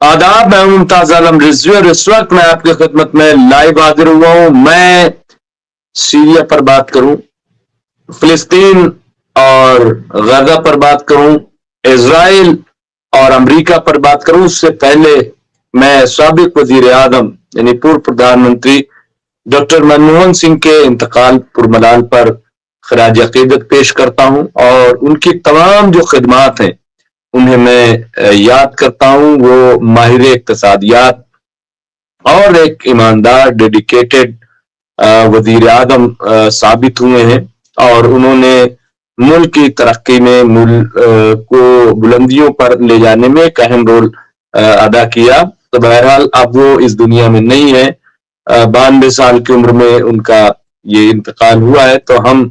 आदाब, मैं मुमताज आलम रिजवी और इस वक्त मैं आपकी खिदमत में लाइव हाजिर हुआ हूं। मैं सीरिया पर बात करूं, फिलिस्तीन और गजा पर बात करूं, इजराइल और अमेरिका पर बात करूं, उससे पहले मैं साबिक वजीर आजम यानी पूर्व प्रधानमंत्री डॉक्टर मनमोहन सिंह के इंतकाल पुरमलाल पर खराज अकीदत पेश करता हूं और उनकी तमाम जो खिदमात हैं उन्हें मैं याद करता हूं। वो माहिर इक्तसादियात और एक ईमानदार डेडिकेटेड वजीर आजम साबित हुए हैं और उन्होंने मुल्क की तरक्की में मुल्क को बुलंदियों पर ले जाने में एक अहम रोल अदा किया। तो बहरहाल अब वो इस दुनिया में नहीं है। 92 साल की उम्र में उनका ये इंतकाल हुआ है, तो हम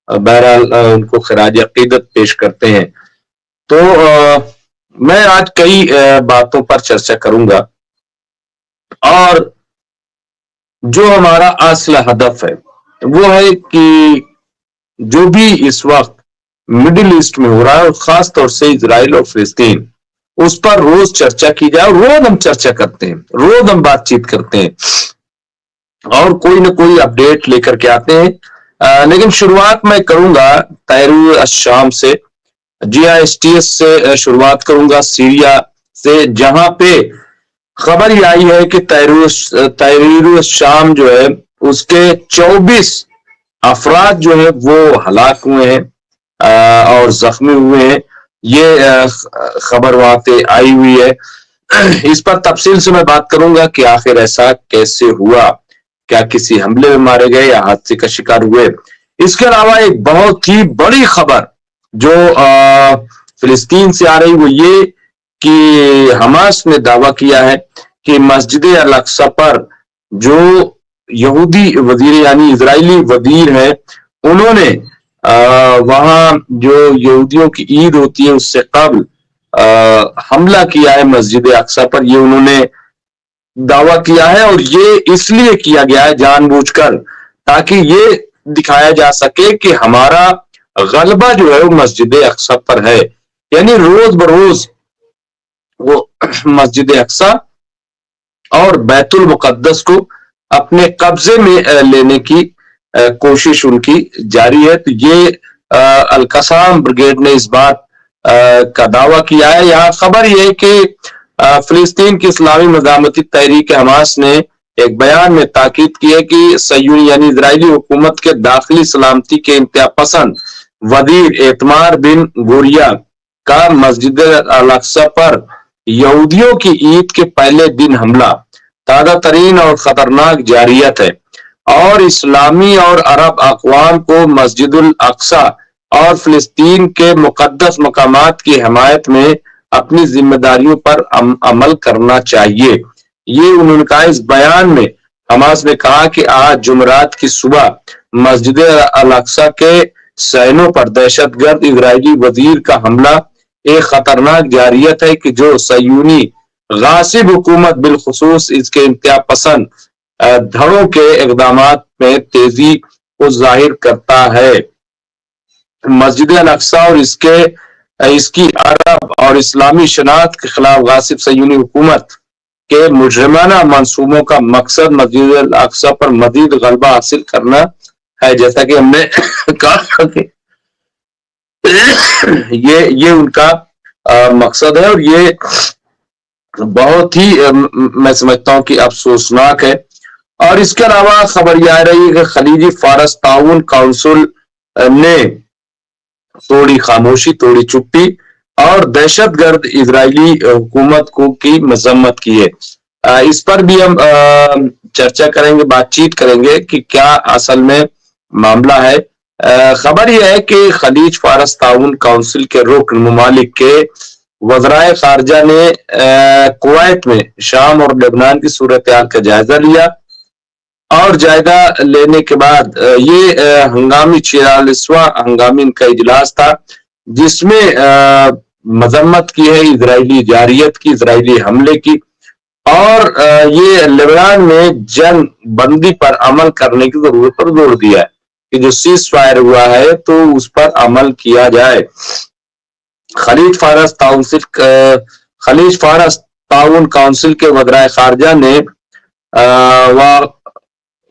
बहरहाल उनको खराज अकीदत पेश करते हैं। तो मैं आज कई बातों पर चर्चा करूंगा और जो हमारा असल हदफ है वो है कि जो भी इस वक्त मिडिल ईस्ट में हो रहा है और खास तौर से इजराइल और फिलिस्तीन, उस पर रोज चर्चा की जाए। रोज हम चर्चा करते हैं, रोज हम बातचीत करते हैं और कोई ना कोई अपडेट लेकर के आते हैं। लेकिन शुरुआत मैं करूंगा तैरूर अश-शाम से, GISTS से शुरुआत करूंगा, सीरिया से, जहां पे खबर ये आई है कि तहरीर शाम जो है उसके 24 अफराद जो है वो हलाक हुए हैं और जख्मी हुए हैं। ये खबर वहां पे आई हुई है। इस पर तफसील से मैं बात करूंगा कि आखिर ऐसा कैसे हुआ, क्या किसी हमले में मारे गए या हादसे का शिकार हुए। इसके अलावा एक बहुत ही बड़ी खबर जो फिलिस्तीन से आ रही वो ये कि हमास ने दावा किया है कि मस्जिद अल अक्सा पर जो यहूदी वजीर यानी इजरायली वजीर है, उन्होंने वहां जो यहूदियों की ईद होती है उससे कबल हमला किया है मस्जिद अक्सा पर। ये उन्होंने दावा किया है और ये इसलिए किया गया है जानबूझकर, ताकि ये दिखाया जा सके कि हमारा गलबा जो है वो मस्जिद अक्सा पर है। यानी रोज बरोज वो मस्जिद अक्सा और बैतुल मुकद्दस को अपने कब्जे में लेने की कोशिश उनकी जारी है। तो ये अल-कसाम ब्रिगेड ने इस बात का दावा किया है। यहाँ खबर यह है कि फिलिस्तीन की इस्लामी मज़ामती तहरीक हमास ने एक बयान में ताकीद की है कि सयूनी यानी इजरायली हुकूमत के दाखिली सलामती के इंतहा पसंद वजीर एतमार बिन गोरिया का मस्जिद अल अक्सा पर यहूदियों की ईद के पहले दिन हमला ताज़ा तरीन और खतरनाक जारियत है और इस्लामी और अरब अक़वाम को मस्जिदुल अक्सा और फिलिस्तीन के मुक़द्दस मकामात की हिमायत में अपनी जिम्मेदारियों पर अमल करना चाहिए। ये उन्होंने कहा इस बयान में। हमास ने कहा कि आज जुमरात की सुबह मस्जिद अल अक्सा के सहनों पर दहशतगर्द इजरायली वजीर का हमला एक खतरनाक जारियत है कि जो सयूनी गासिब हुकूमत बिलखुसूस इसके इंतहा पसंद धड़ों के इकदाम में तेजी को जाहिर करता है। मस्जिद अल अक्सा और इसकी अरब और इस्लामी शनाख्त के खिलाफ गासिब सयूनी हुकूमत के मुजरिमाना मंसूबों का मकसद मस्जिद अल अक्सा पर मजीद गलबा हासिल करना है। जैसा कि हमने कहा कि ये उनका मकसद है और ये बहुत ही मैं समझता हूं कि अफसोसनाक है। और इसके अलावा खबर यह आ रही है कि खलीजी फारस ताउन काउंसिल ने तोड़ी खामोशी, तोड़ी चुप्पी और दहशतगर्द इजरायली हुकूमत को की मजम्मत की है। इस पर भी हम चर्चा करेंगे, बातचीत करेंगे कि क्या असल में मामला है। खबर यह है कि खलीज फारस ताउन काउंसिल के रुकन ममालिक के वज़राए खारजा ने कुवैत में शाम और लेबनान की सूरत हाल का जायजा लिया और जायजा लेने के बाद ये हंगामी 46वां हंगामी इनका इजलास था, जिसमें मजम्मत की है इजरायली जारियत की, इजरायली हमले की और ये लेबनान में जंग बंदी पर अमल करने की जरूरत पर जोर दिया है कि जो सीज फायर हुआ है तो उस पर अमल किया जाए। खलीज फारस ताउन काउंसिल के वज़राए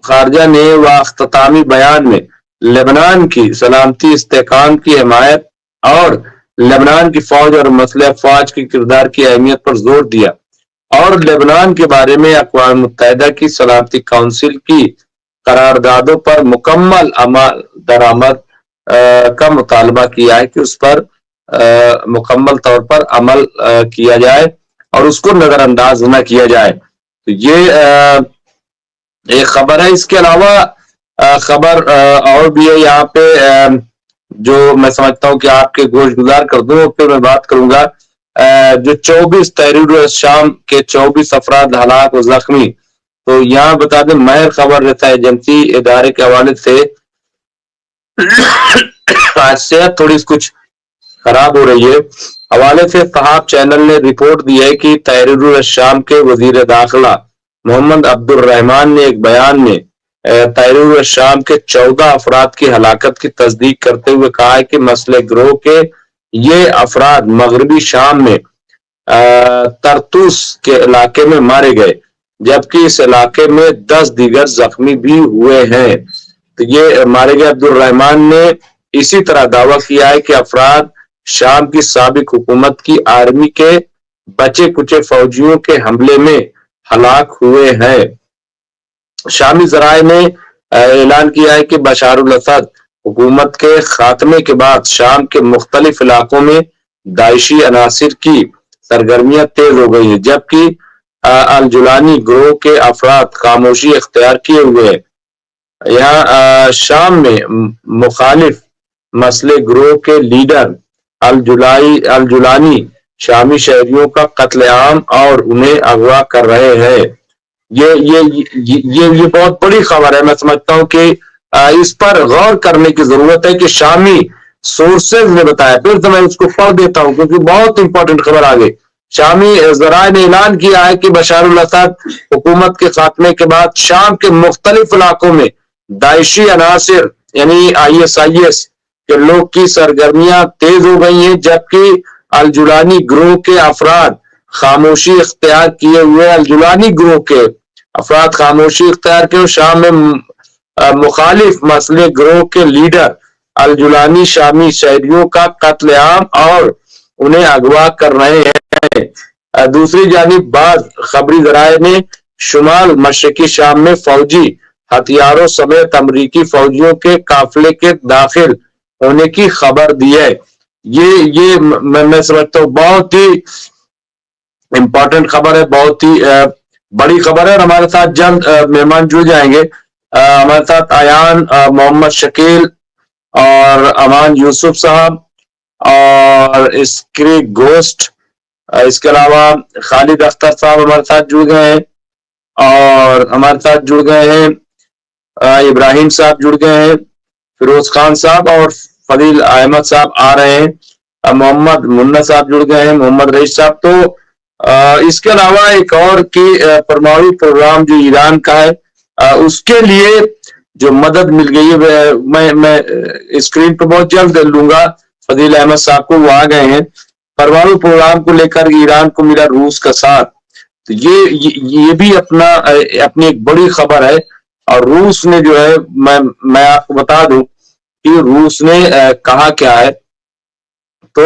खारजा ने अख्तामी बयान में लेबनान की सलामती इस्तेहकाम की हिमायत और लेबनान की फौज और मसले अफवाज के किरदार की अहमियत पर जोर दिया और लेबनान के बारे में अक़वाम मुत्तहिदा की सलामती काउंसिल की करारदादों पर मुकम्मल अमल दरामद का मुतालबा किया है कि उस पर मुकम्मल तौर पर अमल किया जाए और उसको नजरअंदाज न किया जाए। तो ये एक खबर है। इसके अलावा खबर और भी है यहाँ पे, जो मैं समझता हूँ कि आपके गोशगुजार कर दूं, फिर मैं बात करूंगा जो 24 तहरीर शाम के 24 अफराद हलाक व जख्मी। तो यहाँ बता दें, महर खबर रसा एजेंसी इदारे के हवाले से आज सेहत थोड़ी कुछ खराब हो रही है, हवाले से सहाब चैनल ने रिपोर्ट दी है कि तहरीर शाम के वजीर दाखिला मोहम्मद अब्दुल रहमान ने एक बयान में तहरीर शाम के 14 अफराद की हलाकत की तस्दीक करते हुए कहा है कि मसले गिरोह के ये अफराद मगरबी शाम में तरतूस के इलाके में मारे गए, जबकि इस इलाके में 10 दीगर जख्मी भी हुए हैं। तो ये मारे गए अब्दुल रहमान ने इसी तरह दावा किया है कि अफराद शाम की साबिक हुकूमत की आर्मी के बचे कुचे फौजियों के हमले में हलाक हुए हैं। शामी जराए ने ऐलान किया है कि बशारुल असद हुकूमत के खात्मे के बाद शाम के मुख्तलिफ इलाकों में दाइशी अनासिर की सरगर्मियां तेज हो गई है, जबकि अल जुलानी ग्रोह के अफराद खामोशी इख्तियार किए हुए हैं। यहाँ शाम में मुखालिफ मसले ग्रोह के लीडर अल जुलानी शामी शहरियों का कत्लेआम और उन्हें अगवा कर रहे हैं। ये बहुत बड़ी खबर है। मैं समझता हूँ कि इस पर गौर करने की जरूरत है कि शामी सोर्सेज ने बताया। फिर तो मैं उसको पढ़ देता हूँ क्योंकि बहुत इंपॉर्टेंट खबर आ गई। शामी जराए ने ऐलान किया है कि बशारुल असद हुकूमत के खात्मे के बाद शाम के मुख्तलिफ इलाकों में दाइशी अनासिर यानी ISIS के लोग की सरगर्मियां तेज हो गई हैं, जबकि अल जुलानी ग्रोह के अफराद खामोशी इख्तियार किए हुए अल जुलानी ग्रोह के अफराद खामोशी इख्तियार किए। शाम में मुखालिफ मसले ग्रोह के लीडर अल जुलानी शामी शहरियों का कत्लेआम और उन्हें अगवा कर रहे हैं। दूसरी जानिब बाद खबरी जराए ने शुमाल मशरकी शाम में फौजी हथियारों समेत अमरीकी फौजियों के काफिले के दाखिल होने की खबर दी है। ये मैं समझता हूँ बहुत ही इंपॉर्टेंट खबर है, बहुत ही बड़ी खबर है। और हमारे साथ जल्द मेहमान जुड़ जाएंगे। हमारे साथ आयान मोहम्मद शकील और अमान यूसुफ साहब और इसके गोस्ट, इसके अलावा खालिद अख्तर साहब हमारे साथ जुड़ गए हैं और हमारे साथ जुड़ गए हैं इब्राहिम साहब जुड़ गए हैं, फिरोज खान साहब और फजील अहमद साहब आ रहे हैं, मोहम्मद मुन्ना साहब जुड़ गए हैं, मोहम्मद रईस साहब। तो इसके अलावा एक और की परमाणु प्रोग्राम जो ईरान का है उसके लिए जो मदद मिल गई है मैं स्क्रीन पर बहुत जल्द लूंगा। फजील अहमद साहब को वो आ गए हैं। परमाणु प्रोग्राम को लेकर ईरान को मिला रूस का साथ। तो ये भी अपनी एक बड़ी खबर है। और रूस ने जो है मैं आपको बता दूं कि रूस ने कहा क्या है। तो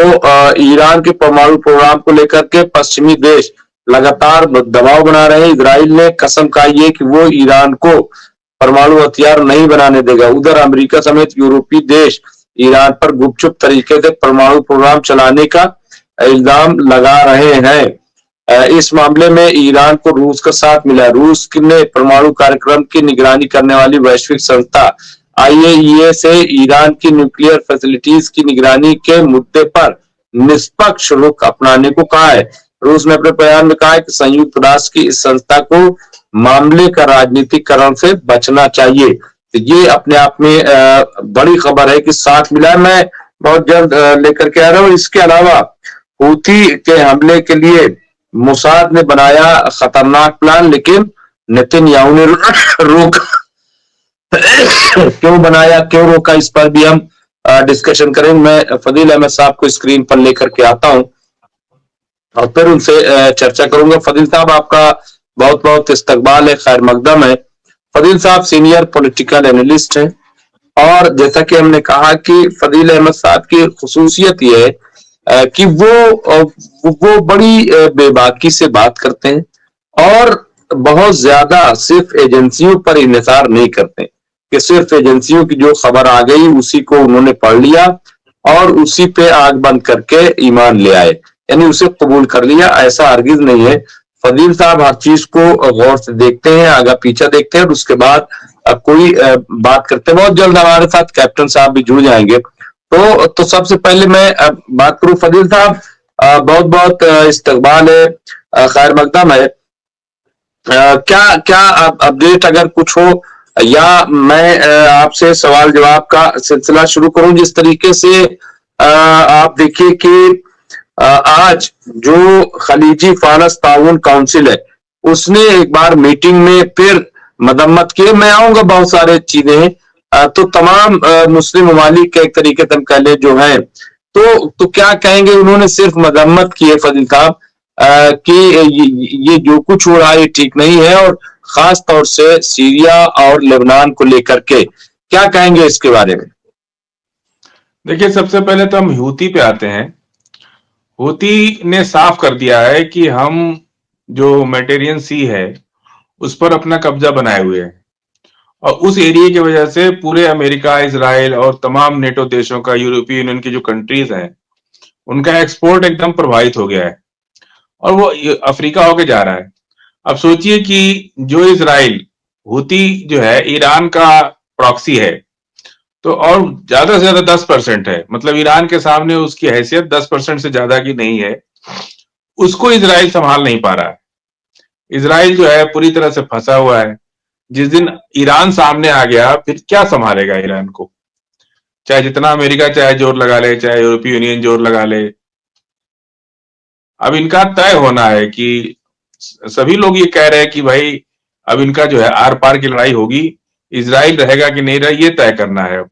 ईरान के परमाणु प्रोग्राम को लेकर के पश्चिमी देश लगातार दबाव बना रहे हैं। इजराइल ने कसम खाई है कि वो ईरान को परमाणु हथियार नहीं बनाने देगा। उधर अमेरिका समेत यूरोपीय देश ईरान पर गुपचुप तरीके से परमाणु प्रोग्राम चलाने का इल्जाम लगा रहे हैं। इस मामले में ईरान को रूस का साथ मिला। रूस ने परमाणु कार्यक्रम की निगरानी करने वाली वैश्विक संस्था IAEA से ईरान की न्यूक्लियर फैसिलिटीज की निगरानी के मुद्दे पर निष्पक्ष रुख अपनाने को कहा है। रूस ने अपने बयान में कहा है कि संयुक्त राष्ट्र की इस संस्था को मामले का राजनीतिकरण से बचना चाहिए। तो ये अपने आप में बड़ी खबर है कि साथ मिला है। मैं बहुत जल्द लेकर के आ रहा हूँ। इसके अलावा हूथी के हमले के लिए मोसाद ने बनाया खतरनाक प्लान, लेकिन नेतन्याहू ने रोका। क्यों बनाया, क्यों रोका, इस पर भी हम डिस्कशन करेंगे। मैं फजील अहमद साहब को स्क्रीन पर लेकर के आता हूं। और फिर उनसे चर्चा करूंगा। फजील साहब, आपका बहुत बहुत इस्तकबाल है, खैर मकदम है। फजील साहब सीनियर पॉलिटिकल एनालिस्ट हैं, और जैसा कि हमने कहा कि फजील अहमद साहब की खसूसियत ये है कि वो बड़ी बेबाकी से बात करते हैं, और बहुत ज्यादा सिर्फ एजेंसियों पर इन्हिसार नहीं करते कि सिर्फ एजेंसियों की जो खबर आ गई उसी को उन्होंने पढ़ लिया और उसी पे आग बंद करके ईमान ले आए, यानी उसे कबूल कर लिया। ऐसा हरगिज नहीं है। फजील साहब हर चीज को गौर से देखते हैं, आगा पीछा देखते हैं, और उसके बाद कोई बात करते हैं। बहुत जल्द हमारे साथ कैप्टन साहब भी जुड़ जाएंगे। तो सबसे पहले मैं बात करूं फजील साहब, बहुत बहुत इस्तकबाल है, खैर मकदम है। क्या क्या अपडेट अगर कुछ हो, या मैं आपसे सवाल जवाब का सिलसिला शुरू करूं। जिस तरीके से आप देखिए कि आज जो खलीजी फानस ताउन काउंसिल है, उसने एक बार मीटिंग में फिर मदम्मत की। मैं आऊंगा बहुत सारे चीजें, तो तमाम मुस्लिम ममालिक के एक तरीके से हम कह ले जो है, तो क्या कहेंगे, उन्होंने सिर्फ मदम्मत की है फजील साहब, कि ये जो कुछ हो रहा है ठीक नहीं है, और खास तौर से सीरिया और लेबनान को लेकर के क्या कहेंगे इसके बारे में। देखिए, सबसे पहले तो हम हूती पे आते हैं। हूती ने साफ कर दिया है कि हम जो मेडिटेरियन सी है उस पर अपना कब्जा बनाए हुए हैं, और उस एरिया की वजह से पूरे अमेरिका, इसराइल और तमाम नेटो देशों का, यूरोपीय यूनियन की जो कंट्रीज हैं, उनका एक्सपोर्ट एकदम प्रभावित हो गया है, और वो अफ्रीका होके जा रहा है। अब सोचिए कि जो इसराइल, हूती जो है ईरान का प्रॉक्सी है, तो और ज्यादा से ज्यादा 10% है, मतलब ईरान के सामने उसकी हैसियत 10% से ज्यादा की नहीं है। उसको इसराइल संभाल नहीं पा रहा है। इसराइल जो है पूरी तरह से फंसा हुआ है। जिस दिन ईरान सामने आ गया, फिर क्या संभालेगा ईरान को? चाहे जितना अमेरिका चाहे जोर लगा ले, चाहे यूरोपीय यूनियन जोर लगा ले। अब इनका तय होना है कि सभी लोग ये कह रहे हैं कि भाई अब इनका जो है आर पार की लड़ाई होगी, इसराइल रहेगा कि नहीं रहे ये तय करना है अब।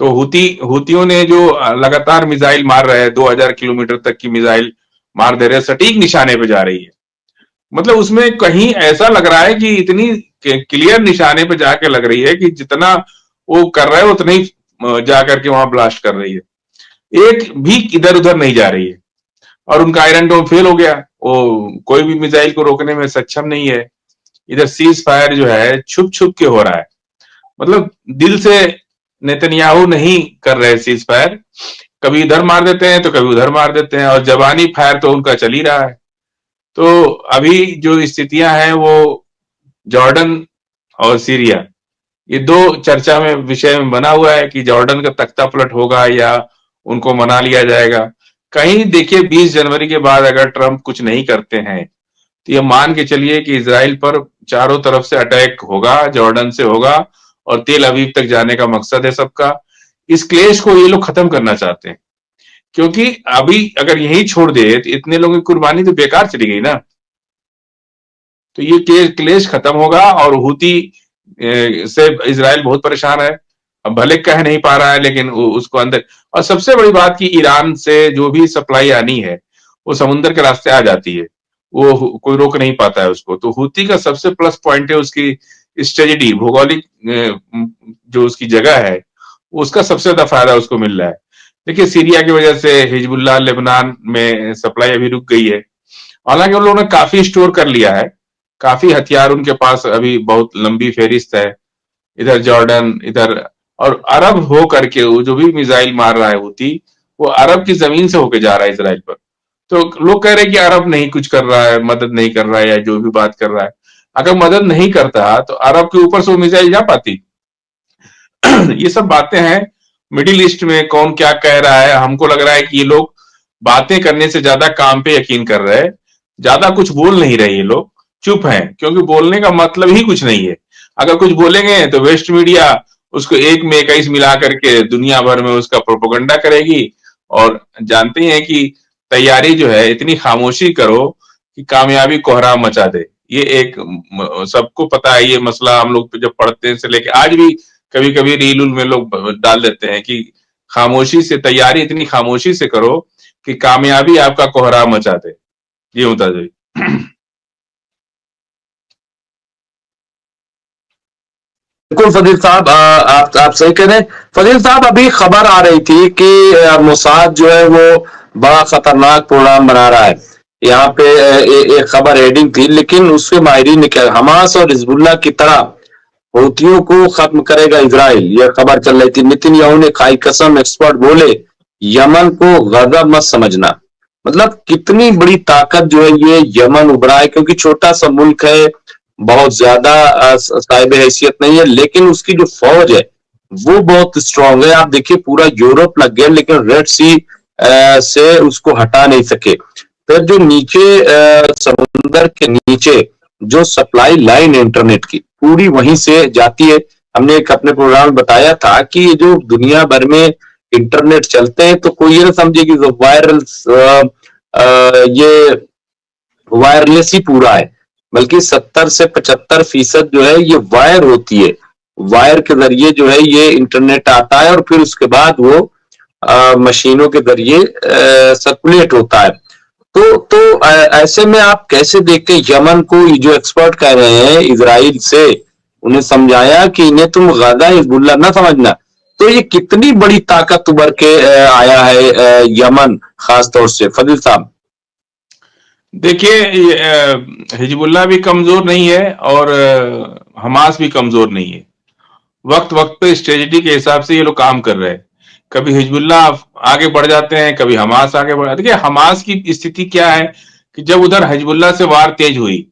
तो हूतियों ने जो लगातार मिसाइल मार रहे हैं, 2000 किलोमीटर तक की मिसाइल मार दे रहे हैं, सटीक निशाने पे जा रही है। मतलब उसमें कहीं ऐसा लग रहा है कि इतनी क्लियर निशाने पे जाके लग रही है कि जितना वो कर रहा है उतना ही जाकर के वहां ब्लास्ट कर रही है, एक भी इधर उधर नहीं जा रही है। और उनका आयरन डोम फेल हो गया, वो कोई भी मिसाइल को रोकने में सक्षम नहीं है। इधर सीज फायर जो है छुप छुप के हो रहा है, मतलब दिल से नेतन्याहू नहीं कर रहे सीज फायर, कभी इधर मार देते हैं तो कभी उधर मार देते हैं, और जबानी फायर तो उनका चल ही रहा है। तो अभी जो स्थितियां हैं वो जॉर्डन और सीरिया, ये दो चर्चा में विषय में बना हुआ है कि जॉर्डन का तख्ता पलट होगा या उनको मना लिया जाएगा। कहीं देखिए 20 जनवरी के बाद अगर ट्रंप कुछ नहीं करते हैं तो ये मान के चलिए कि इसराइल पर चारों तरफ से अटैक होगा, जॉर्डन से होगा, और तेल अवीव तक जाने का मकसद है सबका। इस क्लेश को ये लोग खत्म करना चाहते हैं, क्योंकि अभी अगर यही छोड़ दे तो इतने लोगों की कुर्बानी तो बेकार चली गई ना। तो ये क्लेश खत्म होगा, और हूती से इसराइल बहुत परेशान है। अब भले कह नहीं पा रहा है लेकिन उसको अंदर, और सबसे बड़ी बात कि ईरान से जो भी सप्लाई आनी है वो समुद्र के रास्ते आ जाती है, वो कोई रोक नहीं पाता है उसको। तो हूती का सबसे प्लस पॉइंट है उसकी स्ट्रेटेजी, भौगोलिक जो उसकी जगह है, उसका सबसे ज्यादा फायदा उसको मिल रहा है। देखिए सीरिया की वजह से हिजबुल्लाह लेबनान में सप्लाई अभी रुक गई है, हालांकि उन लोगों ने काफी स्टोर कर लिया है, काफी हथियार उनके पास अभी बहुत लंबी फेरिस्त है। इधर जॉर्डन, इधर, और अरब हो करके वो जो भी मिसाइल मार रहा है हूती, वो अरब की जमीन से होके जा रहा है इसराइल पर। तो लोग कह रहे हैं कि अरब नहीं कुछ कर रहा है, मदद नहीं कर रहा है, या जो भी बात कर रहा है। अगर मदद नहीं करता तो अरब के ऊपर से वो मिसाइल जा पाती? ये सब बातें हैं। मिडिल ईस्ट में कौन क्या कह रहा है, हमको लग रहा है कि ये लोग बातें करने से ज्यादा काम पे यकीन कर रहे हैं। ज्यादा कुछ बोल नहीं रहे ये लोग, चुप हैं, क्योंकि बोलने का मतलब ही कुछ नहीं है। अगर कुछ बोलेंगे तो वेस्ट मीडिया उसको एक में 21 मिला करके दुनिया भर में उसका प्रोपोगंडा करेगी। और जानते हैं कि तैयारी जो है, इतनी खामोशी करो कि कामयाबी कोहराम मचा दे। ये एक सबको पता है ये मसला, हम लोग जब पढ़ते हैं से लेके आज भी कभी कभी रील उल में लोग डाल देते हैं कि खामोशी से तैयारी, इतनी खामोशी से करो कि कामयाबी आपका कोहराम मचा दे। जी मुमताज भाई। बिल्कुल फजील साहब, आप सही कह रहे हैं। फजील साहब, अभी खबर आ रही थी कि मोसाद जो है वो बड़ा खतरनाक प्रोग्राम बना रहा है। यहाँ पे एक खबर हेडिंग थी, लेकिन उसके माहिरीन ने क्या, हमास और हिजबुल्लाह की तरह हूतियों को खत्म करेगा इसराइल, यह खबर चल रही थी। नितिन याहू ने खाई कसम, एक्सपर्ट बोले यमन को गजब मत समझना। मतलब कितनी बड़ी ताकत जो है ये यमन उभरा है, क्योंकि छोटा सा मुल्क है, बहुत ज्यादा साहिब हैसियत नहीं है, लेकिन उसकी जो फौज है वो बहुत स्ट्रांग है। आप देखिए पूरा यूरोप लग गया, लेकिन रेड सी से उसको हटा नहीं सके। फिर जो नीचे समुंदर के नीचे जो सप्लाई लाइन है इंटरनेट की, पूरी वहीं से जाती है। हमने एक अपने प्रोग्राम में बताया था कि ये जो दुनिया भर में इंटरनेट चलते हैं, तो कोई ये ना समझे कि जो वायरल ये वायरलेस ही पूरा है, बल्कि 70 से 75% जो है ये वायर होती है। वायर के जरिए जो है ये इंटरनेट आता है, और फिर उसके बाद वो मशीनों के जरिए सर्कुलेट होता है। तो ऐसे में आप कैसे देखते हैं यमन को? ये जो एक्सपर्ट कह रहे हैं इसराइल से, उन्हें समझाया कि इन्हें तुम गजा हिजबुल्लाह ना समझना। तो ये कितनी बड़ी ताकत उभर के आया है यमन, खास तौर से फजील साहब। देखिए हिजबुल्लाह भी कमजोर नहीं है और हमास भी कमजोर नहीं है। वक्त वक्त पे स्ट्रेटेजी के हिसाब से ये लोग काम कर रहे हैं। कभी हिजबुल्लाह आगे बढ़ जाते हैं, कभी हमास आगे बढ़। देखिए हमास की स्थिति क्या है कि जब उधर हिजबुल्लाह से वार तेज हुई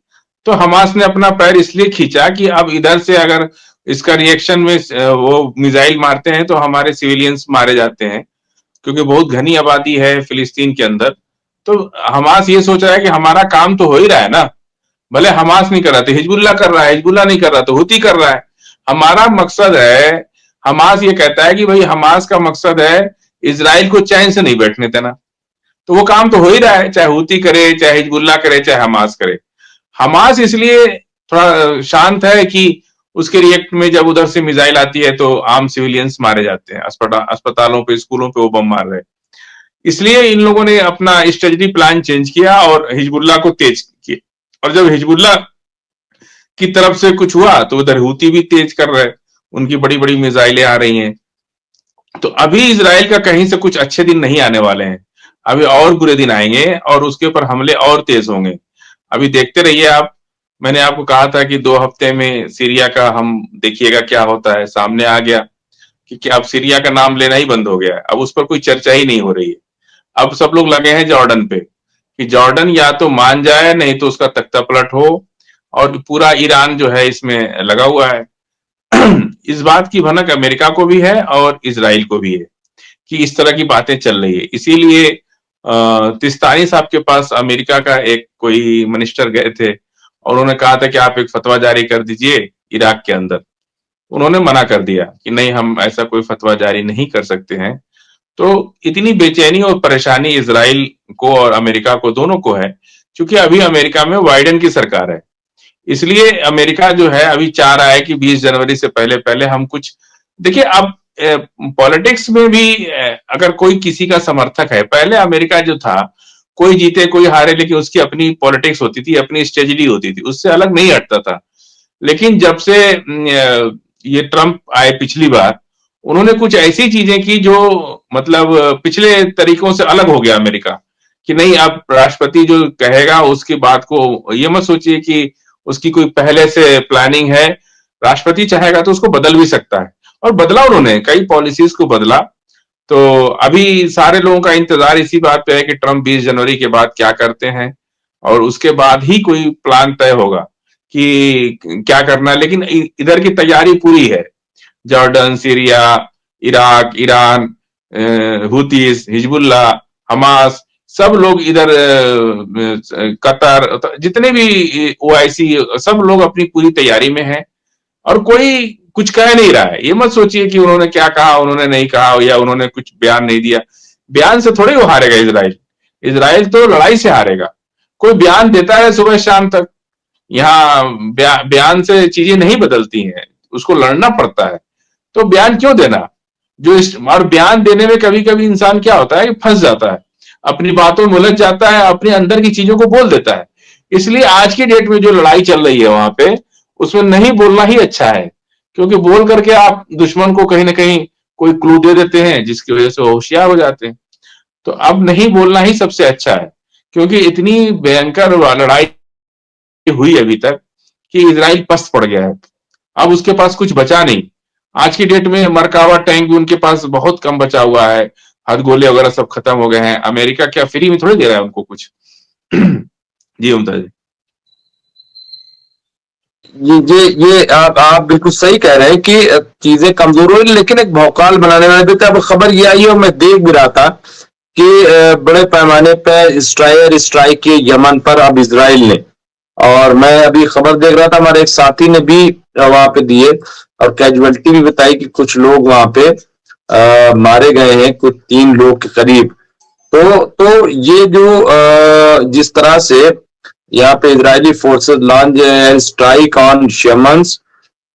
तो हमास ने अपना पैर इसलिए खींचा कि अब इधर से अगर इसका रिएक्शन में वो मिसाइल मारते हैं तो हमारे सिविलियंस मारे जाते हैं, क्योंकि बहुत घनी आबादी है फिलिस्तीन के अंदर। तो हमास ये सोच रहा है कि हमारा काम तो हो ही रहा है ना, भले हमास नहीं कर रहा तो हिजबुल्लाह कर रहा है, हिजबुल्लाह नहीं कर रहा तो हुती कर रहा है। हमारा मकसद है, हमास ये कहता है कि भाई हमास का मकसद है इजराइल को चैन से नहीं बैठने देना। तो वो काम तो हो ही रहा है, चाहे हुती करे, चाहे हिजबुल्लाह करे, चाहे हमास करे। हमास इसलिए थोड़ा शांत है कि उसके रिएक्ट में जब उधर से मिसाइल आती है तो आम सिविलियंस मारे जाते हैं, अस्पतालों पे, स्कूलों पे वो बम मार रहे हैं। इसलिए इन लोगों ने अपना स्ट्रेटजी प्लान चेंज किया और हिजबुल्लाह को तेज किया। और जब हिजबुल्लाह की तरफ से कुछ हुआ तो उधर हूती भी तेज कर रहे हैं, उनकी बड़ी बड़ी मिसाइलें आ रही हैं। तो अभी इसराइल का कहीं से कुछ अच्छे दिन नहीं आने वाले हैं, अभी और बुरे दिन आएंगे और उसके ऊपर हमले और तेज होंगे। अभी देखते रहिए आप। मैंने आपको कहा था कि 2 हफ्ते में सीरिया का हम देखिएगा क्या होता है, सामने आ गया कि अब सीरिया का नाम लेना ही बंद हो गया है, अब उस पर कोई चर्चा ही नहीं हो रही है। अब सब लोग लगे हैं जॉर्डन पे कि जॉर्डन या तो मान जाए, नहीं तो उसका तख्ता पलट हो। और पूरा ईरान जो है इसमें लगा हुआ है। इस बात की भनक अमेरिका को भी है और इसराइल को भी है कि इस तरह की बातें चल रही है। इसीलिए तिस्तानी साहब के पास अमेरिका का एक कोई मिनिस्टर गए थे और उन्होंने कहा था कि आप एक फतवा जारी कर दीजिए इराक के अंदर। उन्होंने मना कर दिया कि नहीं, हम ऐसा कोई फतवा जारी नहीं कर सकते हैं। तो इतनी बेचैनी और परेशानी इसराइल को और अमेरिका को, दोनों को है, क्योंकि अभी अमेरिका में बाइडेन की सरकार है। इसलिए अमेरिका जो है अभी चाह रहा है कि 20 जनवरी से पहले पहले हम कुछ। देखिए अब पॉलिटिक्स में भी अगर कोई किसी का समर्थक है, पहले अमेरिका जो था, कोई जीते कोई हारे, लेकिन उसकी अपनी पॉलिटिक्स होती थी, अपनी स्ट्रेटजी होती थी, उससे अलग नहीं हटता था। लेकिन जब से ये ट्रंप आए पिछली बार, उन्होंने कुछ ऐसी चीजें की जो मतलब पिछले तरीकों से अलग हो गया अमेरिका। कि नहीं, अब राष्ट्रपति जो कहेगा उसकी बात को ये मत सोचिए कि उसकी कोई पहले से प्लानिंग है। राष्ट्रपति चाहेगा तो उसको बदल भी सकता है, और बदला उन्होंने, कई पॉलिसीज को बदला। तो अभी सारे लोगों का इंतजार इसी बात पे है कि ट्रंप 20 जनवरी के बाद क्या करते हैं, और उसके बाद ही कोई प्लान तय होगा कि क्या करना है। लेकिन इधर की तैयारी पूरी है। Jordan, Syria, Iraq, Iran, Houthis, Hezbollah, Hamas, सब लोग इधर, कतर, जितने भी ओआईसी, सब लोग अपनी पूरी तैयारी में हैं। और कोई कुछ कह नहीं रहा है। ये मत सोचिए कि उन्होंने क्या कहा, उन्होंने नहीं कहा, या उन्होंने कुछ बयान नहीं दिया। बयान से थोड़ी वो हारेगा इसराइल। इसराइल तो लड़ाई से हारेगा। कोई बयान देता है सुबह शाम तक, यहाँ बयान से चीजें नहीं बदलती हैं, उसको लड़ना पड़ता है। तो बयान क्यों देना? और बयान देने में कभी कभी इंसान क्या होता है कि फंस जाता है। अपनी बातों में उलझ जाता है, अपने अंदर की चीजों को बोल देता है। इसलिए आज की डेट में जो लड़ाई चल रही है वहां पे, उसमें नहीं बोलना ही अच्छा है, क्योंकि बोल करके आप दुश्मन को कहीं ना कहीं कोई क्लू दे देते हैं, जिसकी वजह से वो होशियार हो जाते हैं। तो अब नहीं बोलना ही सबसे अच्छा है, क्योंकि इतनी भयंकर लड़ाई हुई अभी तक कि इजराइल पस्त पड़ गया है। अब उसके पास कुछ बचा नहीं। आज की डेट में मरकावा टैंक भी उनके पास बहुत कम बचा हुआ है, हथगोले वगैरह सब खत्म हो गए हैं। अमेरिका क्या फ्री में थोड़ी दे रहा है उनको कुछ। जी मुमताज जी। ये आप बिल्कुल सही कह रहे हैं कि चीजें कमजोर हो रही, लेकिन एक भौकाल बनाने वाले भी थे। अब खबर ये आई है और मैं देख भी रहा था कि बड़े पैमाने पर स्ट्राइक किए यमन पर अब इसराइल ने। और मैं अभी खबर देख रहा था, हमारे एक साथी ने भी वहां पे दिए और कैजुअलिटी भी बताई कि कुछ लोग वहां पे मारे गए हैं, कुछ 3 लोग के करीब। तो ये जो जिस तरह से यहाँ पे Israeli forces launch strike on Yemen's,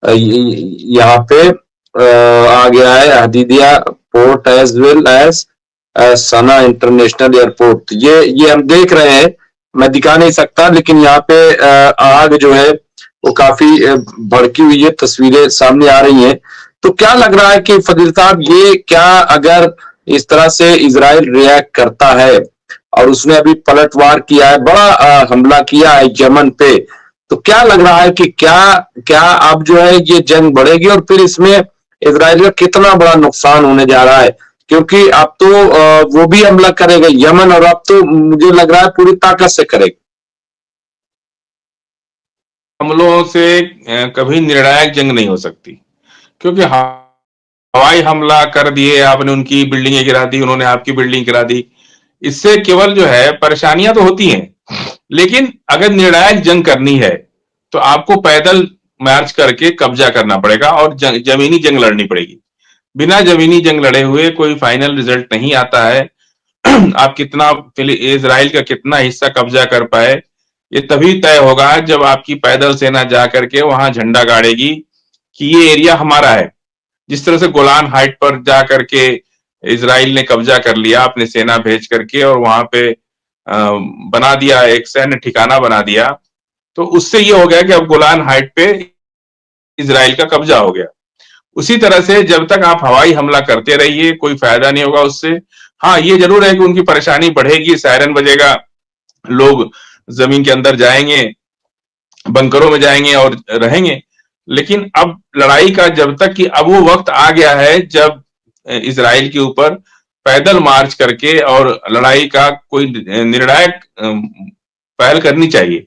यहाँ पे आ गया है Hodeidah port as well as Sanaa international airport. ये हम देख रहे हैं, मैं दिखा नहीं सकता, लेकिन यहाँ पे आग जो है वो काफी भड़की हुई है, तस्वीरें सामने आ रही हैं। तो क्या लग रहा है कि फजील साहब, ये क्या अगर इस तरह से इसराइल रिएक्ट करता है और उसने अभी पलटवार किया है, बड़ा हमला किया है यमन पे, तो क्या लग रहा है कि क्या क्या अब जो है ये जंग बढ़ेगी और फिर इसमें इसराइल का कितना बड़ा नुकसान होने जा रहा है? क्योंकि अब तो वो भी हमला करेगा यमन, और अब तो मुझे लग रहा है पूरी ताकत से करेगा। हमलों से कभी निर्णायक जंग नहीं हो सकती, क्योंकि हवाई हमला कर दिए आपने, उनकी बिल्डिंगें गिरा दी, उन्होंने आपकी बिल्डिंग गिरा दी। इससे केवल जो है परेशानियां तो होती हैं, लेकिन अगर निर्णायक जंग करनी है तो आपको पैदल मार्च करके कब्जा करना पड़ेगा और जमीनी जंग लड़नी पड़ेगी। बिना जमीनी जंग लड़े हुए कोई फाइनल रिजल्ट नहीं आता है। आप कितना इजराइल का कितना हिस्सा कब्जा कर पाए, ये तभी तय होगा जब आपकी पैदल सेना जा करके वहां झंडा गाड़ेगी कि ये एरिया हमारा है। जिस तरह से गोलान हाइट पर जा करके इजराइल ने कब्जा कर लिया अपने सेना भेज करके, और वहां पे बना दिया, एक सैन्य ठिकाना बना दिया, तो उससे ये हो गया कि अब गोलान हाइट पे इजराइल का कब्जा हो गया। उसी तरह से जब तक आप हवाई हमला करते रहिए, कोई फायदा नहीं होगा उससे। हाँ, ये जरूर है कि उनकी परेशानी बढ़ेगी, सायरन बजेगा, लोग जमीन के अंदर जाएंगे, बंकरों में जाएंगे और रहेंगे। लेकिन अब लड़ाई का जब तक कि अब वो वक्त आ गया है जब इजराइल के ऊपर पैदल मार्च करके और लड़ाई का कोई निर्णायक पहल करनी चाहिए,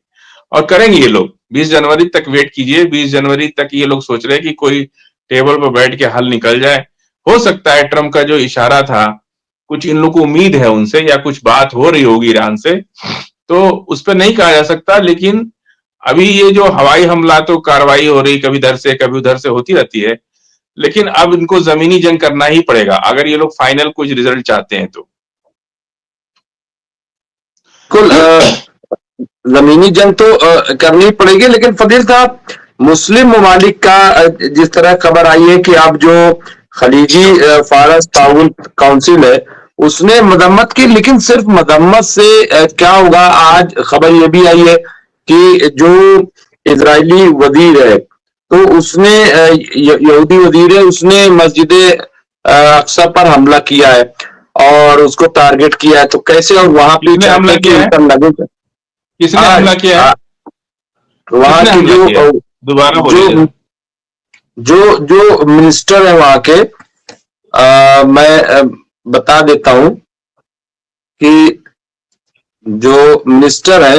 और करेंगे ये लोग। 20 जनवरी तक वेट कीजिए। 20 जनवरी तक ये लोग सोच रहे हैं कि कोई टेबल पर बैठ के हल निकल जाए। हो सकता है ट्रंप का जो इशारा था, कुछ इन लोग को उम्मीद है उनसे, या कुछ बात हो रही होगी ईरान से, तो उस पर नहीं कहा जा सकता। लेकिन अभी ये जो हवाई हमला, तो कार्रवाई हो रही कभी इधर से कभी उधर से होती रहती है, लेकिन अब इनको जमीनी जंग करना ही पड़ेगा अगर ये लोग फाइनल कुछ रिजल्ट चाहते हैं तो। जमीनी जंग तो करनी पड़ेगी, लेकिन फजील साहब, मुस्लिम ममालिक का जिस तरह खबर आई है कि अब जो खलीजी फारस ताउन काउंसिल है उसने मजम्मत की, लेकिन सिर्फ मजम्मत से क्या होगा? आज खबर ये भी आई है कि जो इजरायली वजीर है, तो उसने यहूदी वजीर है, उसने मस्जिद अक्सा पर हमला किया है और उसको टारगेट किया है। तो कैसे, और वहां पे हमला किया है? लगे, किसने हमला किया है? वहां की जो दोबारा बोलिए। जो जो मिनिस्टर है वहां के, मैं बता देता हूं कि जो मिनिस्टर है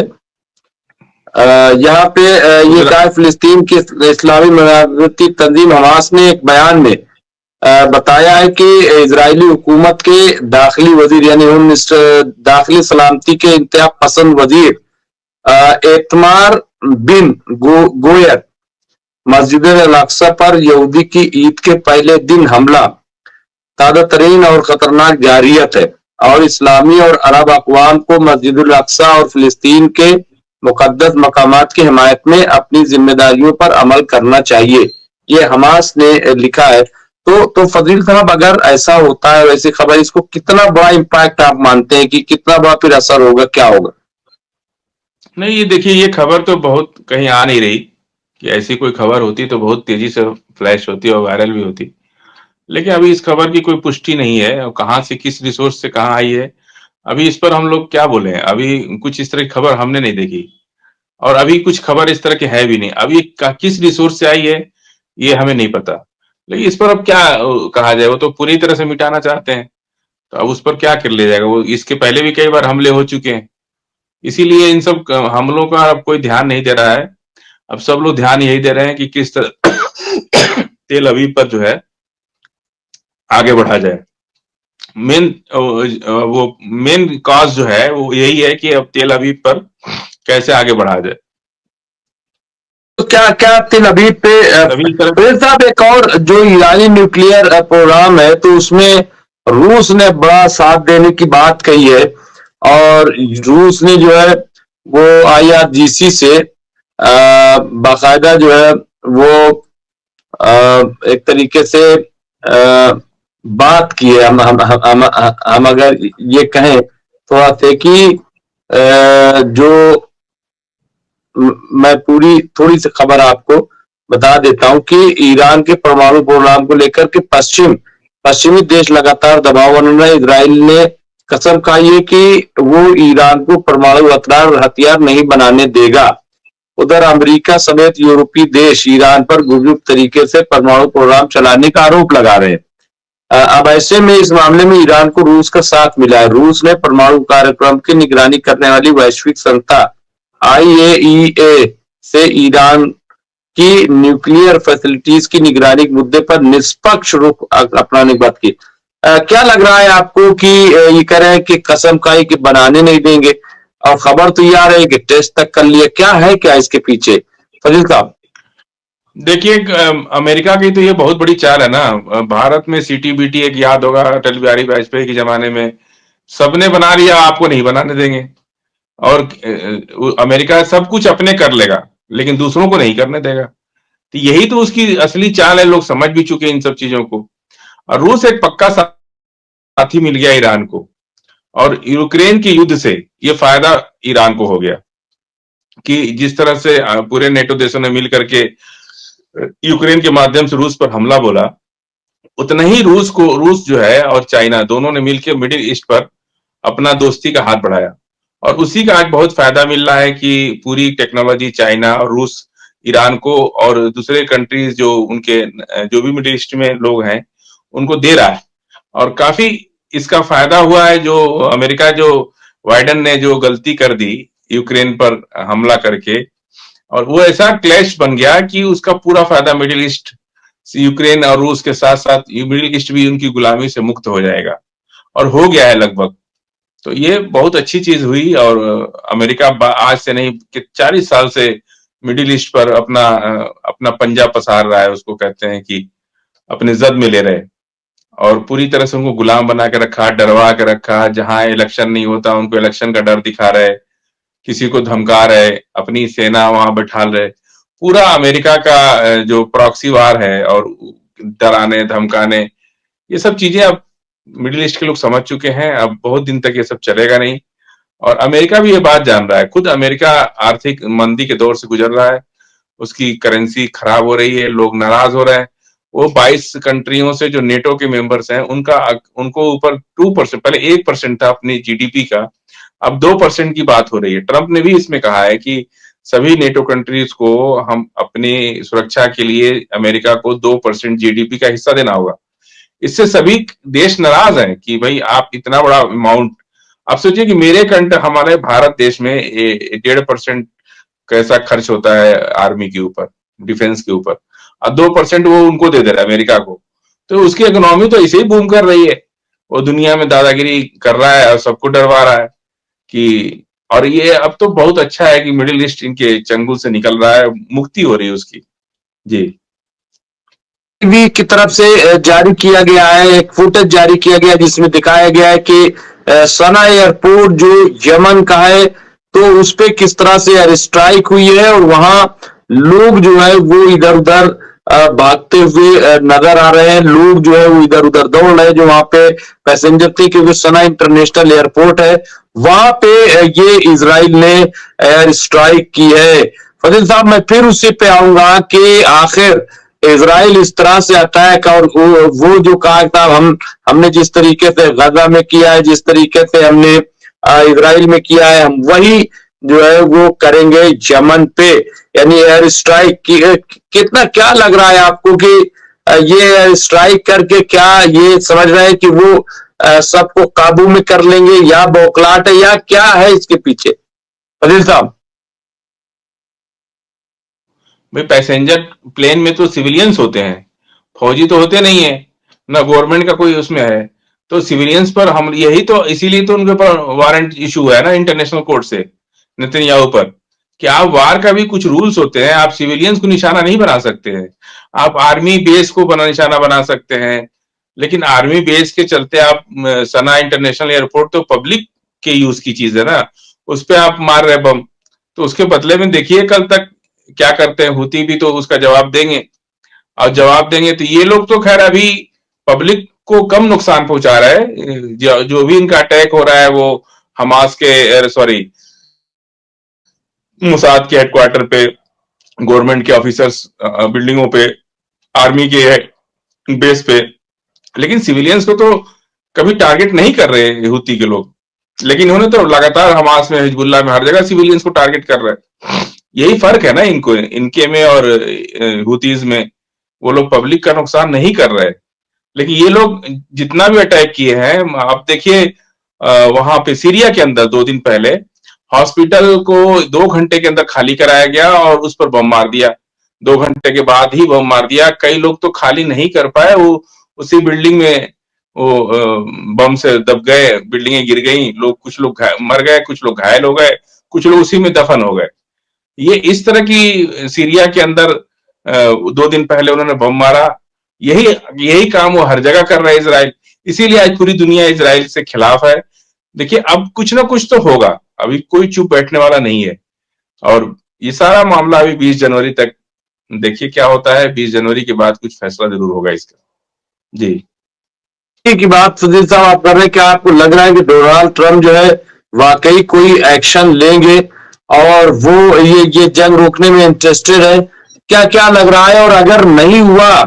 यहाँ पे ये कहा है, फिलिस्तीन की इस्लामी मनावती तंजीम हमास ने एक बयान में बताया है कि इजरायली हुकूमत के दाखिली वजीर, यानी होम मिनिस्टर, दाखिली सलामती के इंतहा पसंद वजीर एतमार बिन गोयर मस्जिद अल-अक्सा पर यहूदी की ईद के पहले दिन हमला ताज़ा तरीन और खतरनाक जारियत है, और इस्लामी और अरब अक़वाम को मस्जिद अल-अक्सा और फिलिस्तीन के मुकद्दस मकामात की हिमायत में अपनी जिम्मेदारियों पर अमल करना चाहिए। ये हमास ने लिखा है। तो फजील साहब, अगर ऐसा होता है वैसी खबर, इसको कितना बड़ा इम्पैक्ट आप मानते हैं कि कितना बड़ा फिर असर होगा, क्या होगा? नहीं, ये देखिए, ये खबर तो बहुत कहीं आ नहीं रही कि ऐसी कोई खबर होती तो बहुत तेजी से फ्लैश होती और वायरल भी होती। लेकिन अभी इस खबर की कोई पुष्टि नहीं है और कहाँ से, किस रिसोर्स से कहाँ आई है, अभी इस पर हम लोग क्या बोले। अभी कुछ इस तरह की खबर हमने नहीं देखी और अभी कुछ खबर इस तरह की है भी नहीं। अभी किस रिसोर्स से आई है ये हमें नहीं पता। लेकिन इस पर अब क्या कहा जाए, वो तो पूरी तरह से मिटाना चाहते हैं, तो अब उस पर क्या कर लिया जाएगा। वो इसके पहले भी कई बार हमले हो चुके हैं, इसीलिए इन सब हमलों का अब कोई ध्यान नहीं दे रहा है। अब सब लोग ध्यान यही दे रहे हैं कि किस तरह तेल अवीव पर जो है आगे बढ़ा जाए। मेन वो मेन कॉज जो है वो यही है कि अब तेल अवीव पर कैसे आगे बढ़ा जाए। तो क्या क्या तेल अवीव पे सभी तरफ फिर साहब, एक और जो ईरानी न्यूक्लियर प्रोग्राम है, तो उसमें रूस ने बड़ा साथ देने की बात कही है, और रूस ने जो है वो IRGC से बाकायदा जो है वो एक तरीके से बात की है। हम अगर ये कहें थोड़ा से कि जो मैं पूरी थोड़ी सी खबर आपको बता देता हूं कि ईरान के परमाणु प्रोग्राम को लेकर के पश्चिमी देश लगातार दबाव बना रहे हैं। इजराइल ने कसम खाई है कि वो ईरान को परमाणु हथियार नहीं बनाने देगा। उधर अमेरिका समेत यूरोपीय देश ईरान पर गुपचुप तरीके से परमाणु प्रोग्राम चलाने का आरोप लगा रहे हैं। अब ऐसे में इस मामले में ईरान को रूस का साथ मिला है। रूस ने परमाणु कार्यक्रम की निगरानी करने वाली वैश्विक संस्था IAEA से ईरान की न्यूक्लियर फैसिलिटीज की निगरानी के मुद्दे पर निष्पक्ष रुख अपनाने की बात की। क्या लग रहा है आपको कि ये कह रहे हैं कि कसम खाई कि बनाने नहीं देंगे, और खबर तो ये आ रही है कि टेस्ट तक कर लिया, क्या है क्या इसके पीछे फजील साहब? देखिए, अमेरिका की तो ये बहुत बड़ी चाल है ना। भारत में CTBT एक याद होगा, अटल बिहारी वाजपेयी के जमाने में सबने बना लिया, आपको नहीं बनाने देंगे। और अमेरिका सब कुछ अपने कर लेगा लेकिन दूसरों को नहीं करने देगा। तो यही तो उसकी असली चाल है, लोग समझ भी चुके हैं इन सब चीजों को। और रूस एक पक्का साथी मिल गया ईरान को, और यूक्रेन के युद्ध से ये फायदा ईरान को हो गया कि जिस तरह से पूरे नेटो देशों ने मिल करके यूक्रेन के माध्यम से रूस पर हमला बोला, उतना ही रूस जो है और चाइना दोनों ने मिलकर मिडिल ईस्ट पर अपना दोस्ती का हाथ बढ़ाया। और उसी का आज बहुत फायदा मिल रहा है कि पूरी टेक्नोलॉजी चाइना और रूस ईरान को और दूसरे कंट्रीज जो उनके जो भी मिडिल ईस्ट में लोग हैं उनको दे रहा है। और काफी इसका फायदा हुआ है। जो अमेरिका, जो बाइडेन ने जो गलती कर दी यूक्रेन पर हमला करके, और वो ऐसा क्लैश बन गया कि उसका पूरा फायदा मिडिल ईस्ट, यूक्रेन और रूस के साथ साथ मिडिल ईस्ट भी उनकी गुलामी से मुक्त हो जाएगा, और हो गया है लगभग। तो ये बहुत अच्छी चीज हुई। और अमेरिका आज से नहीं कि 40 साल से मिडिल ईस्ट पर अपना पंजा पसार रहा है, उसको कहते हैं कि अपने जद में ले रहे, और पूरी तरह से उनको गुलाम बना के रखा, डरवा के रखा। जहां इलेक्शन नहीं होता उनको इलेक्शन का डर दिखा रहे, किसी को धमका रहे, अपनी सेना वहां बैठा रहे। पूरा अमेरिका का जो प्रॉक्सी वार है और डराने धमकाने, ये सब चीजें अब मिडिल ईस्ट के लोग समझ चुके हैं। अब बहुत दिन तक ये सब चलेगा नहीं, और अमेरिका भी ये बात जान रहा है। खुद अमेरिका आर्थिक मंदी के दौर से गुजर रहा है, उसकी करेंसी खराब हो रही है, लोग नाराज हो रहे हैं। वो 22 कंट्रियों से जो नेटो के मेंबर्स हैं उनको ऊपर 2%, पहले 1% था अपनी GDP का, अब 2% की बात हो रही है। ट्रंप ने भी इसमें कहा है कि सभी नेटो कंट्रीज को हम अपनी सुरक्षा के लिए अमेरिका को 2% GDP का हिस्सा देना होगा। इससे सभी देश नाराज हैं कि भाई आप इतना बड़ा अमाउंट, आप सोचिए कि हमारे भारत देश में 1.5% कैसा खर्च होता है आर्मी के ऊपर, डिफेंस के ऊपर, और 2% वो उनको दे रहा है अमेरिका को। तो उसकी इकोनॉमी तो ऐसे ही बूम कर रही है, वो दुनिया में दादागिरी कर रहा है और सबको डरवा रहा है कि। और ये अब तो बहुत अच्छा है कि मिडिल ईस्ट इनके चंगुल से निकल रहा है, मुक्ति हो रही है उसकी। जी। टीवी की तरफ से जारी किया गया है, एक फुटेज जारी किया गया जिसमें दिखाया गया है कि सना एयरपोर्ट जो यमन का है, तो उस पे किस तरह से एयर स्ट्राइक हुई है, और वहां लोग जो है वो इधर उधर भागते हुए नजर आ रहे हैं। लोग जो है वो इधर उधर दौड़ रहे हैं जो वहां पे पैसेंजर थे, क्योंकि सना इंटरनेशनल एयरपोर्ट है, वहां पे ये इजराइल ने एयर स्ट्राइक की है। फजील साहब, मैं फिर उसी पे आऊंगा कि आखिर इजराइल इस तरह से अटैक, और वो जो कहा था, हमने जिस तरीके से गजा में किया है, जिस तरीके से हमने इजराइल में किया है, हम वही जो है वो करेंगे यमन पे, यानी एयर स्ट्राइक की। कितना क्या लग रहा है आपको कि ये एयर स्ट्राइक करके क्या ये समझ रहे हैं कि वो सबको काबू में कर लेंगे, या बौखलाहट है, या क्या है इसके पीछे, फजील साहब? भाई पैसेंजर प्लेन में तो सिविलियंस होते हैं, फौजी तो होते नहीं है, ना गवर्नमेंट का कोई उसमें है। तो सिविलियंस पर हम यही तो, इसीलिए तो उनके ऊपर वारंट इशू हुआ है ना इंटरनेशनल कोर्ट से नेतन्याहू पर, कि आप वार का भी कुछ रूल्स होते हैं, आप सिविलियंस को निशाना नहीं बना सकते हैं। आप आर्मी बेस को निशाना बना सकते हैं, लेकिन आर्मी बेस के चलते आप सना इंटरनेशनल एयरपोर्ट तो पब्लिक के यूज की चीज है ना, उस पर आप मार रहे बम। तो उसके बदले में देखिए कल तक क्या करते हैं, हुती भी तो उसका जवाब देंगे, और जवाब देंगे तो ये लोग तो खैर अभी पब्लिक को कम नुकसान पहुंचा रहा है। जो भी इनका अटैक हो रहा है वो हमास के, सॉरी, मुसाद के हेडक्वार्टर पे, गवर्नमेंट के ऑफिसर्स बिल्डिंगों पे, आर्मी के बेस पे, लेकिन सिविलियंस को तो कभी टारगेट नहीं कर रहे हुती के लोग। लेकिन इन्होंने तो लगातार हमास में, हिजबुल्लाह में, हर जगह सिविलियंस को टारगेट कर रहे हैं। यही फर्क है ना इनको, इनके में और हुतीज में। वो लोग पब्लिक का नुकसान नहीं कर रहे, लेकिन ये लोग जितना भी अटैक किए हैं, आप देखिए वहां पे सीरिया के अंदर 2 दिन पहले हॉस्पिटल को 2 घंटे के अंदर खाली कराया गया और उस पर बम मार दिया। 2 घंटे के बाद ही बम मार दिया। कई लोग तो खाली नहीं कर पाए, वो उसी बिल्डिंग में वो बम से दब गए, बिल्डिंगें गिर गई, लोग, कुछ लोग मर गए, कुछ लोग घायल हो गए, कुछ लोग उसी में दफन हो गए। ये इस तरह की सीरिया के अंदर 2 दिन पहले उन्होंने बम मारा। यही यही काम वो हर जगह कर रहा है इजराइल। इसीलिए आज पूरी दुनिया इजराइल से खिलाफ है। देखिए अब कुछ ना कुछ तो होगा, अभी कोई चुप बैठने वाला नहीं है। और ये सारा मामला अभी 20 जनवरी तक देखिए क्या होता है। 20 जनवरी के बाद कुछ फैसला जरूर होगा इसका। जी की बात सुधीर साहब आप कर रहे हैं, क्या आपको लग रहा है कि डोनाल्ड ट्रंप जो है वाकई कोई एक्शन लेंगे, और वो ये जंग रोकने में इंटरेस्टेड है? क्या क्या लग रहा है? और अगर नहीं हुआ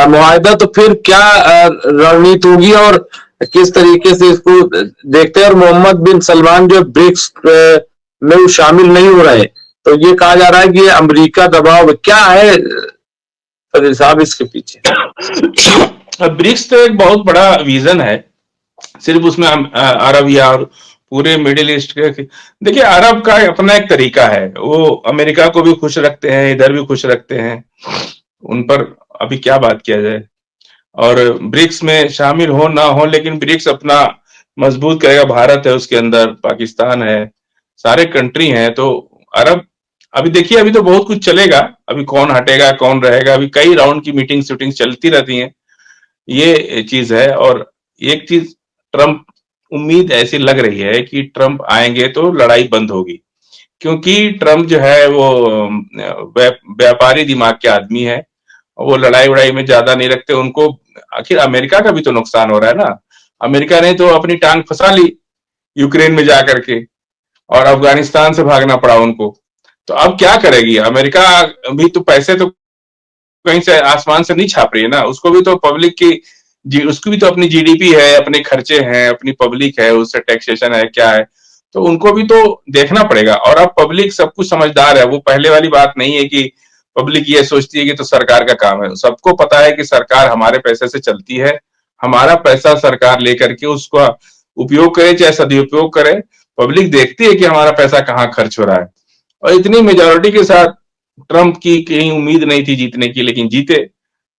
मुआहदा, तो फिर क्या रणनीति होगी, और किस तरीके से इसको देखते हैं? और मोहम्मद बिन सलमान जो ब्रिक्स में वो शामिल नहीं हो रहे, तो ये कहा जा रहा है कि ये अमेरिका दबाव, क्या है फजील साहब इसके पीछे? ब्रिक्स तो एक बहुत बड़ा विजन है, सिर्फ उसमें अरब या और पूरे मिडिल ईस्ट के। देखिए अरब का अपना एक तरीका है, वो अमेरिका को भी खुश रखते हैं, इधर भी खुश रखते हैं, उन पर अभी क्या बात किया जाए। और ब्रिक्स में शामिल हो ना हो, लेकिन ब्रिक्स अपना मजबूत करेगा। भारत है उसके अंदर, पाकिस्तान है, सारे कंट्री हैं। तो अरब, अभी देखिए अभी तो बहुत कुछ चलेगा, अभी कौन हटेगा कौन रहेगा, अभी कई राउंड की मीटिंग शूटिंग चलती रहती हैं, ये चीज है। और एक चीज, ट्रंप, उम्मीद ऐसी लग रही है कि ट्रंप आएंगे तो लड़ाई बंद होगी, क्योंकि ट्रंप जो है वो व्यापारी दिमाग के आदमी है। वो लड़ाई वड़ाई में ज्यादा नहीं रखते उनको। आखिर अमेरिका का भी तो नुकसान हो रहा है ना, अमेरिका ने तो अपनी टांग फंसा ली यूक्रेन में जाकर के, और अफगानिस्तान से भागना पड़ा उनको। तो अब क्या करेगी अमेरिका? भी तो पैसे तो कहीं से आसमान से नहीं छाप रही है ना, उसको भी तो पब्लिक की उसकी भी तो अपनी जीडीपी है, अपने खर्चे हैं, अपनी पब्लिक है, उससे टैक्सेशन है, क्या है, तो उनको भी तो देखना पड़ेगा। और अब पब्लिक सब कुछ समझदार है, वो पहले वाली बात नहीं है कि पब्लिक ये सोचती है कि तो सरकार का काम है। सबको पता है कि सरकार हमारे पैसे से चलती है, हमारा पैसा सरकार लेकर के उसका उपयोग करे चाहे सदुपयोग करे, पब्लिक देखती है कि हमारा पैसा कहाँ खर्च हो रहा है। और इतनी मेजोरिटी के साथ ट्रंप की कहीं उम्मीद नहीं थी जीतने की, लेकिन जीते।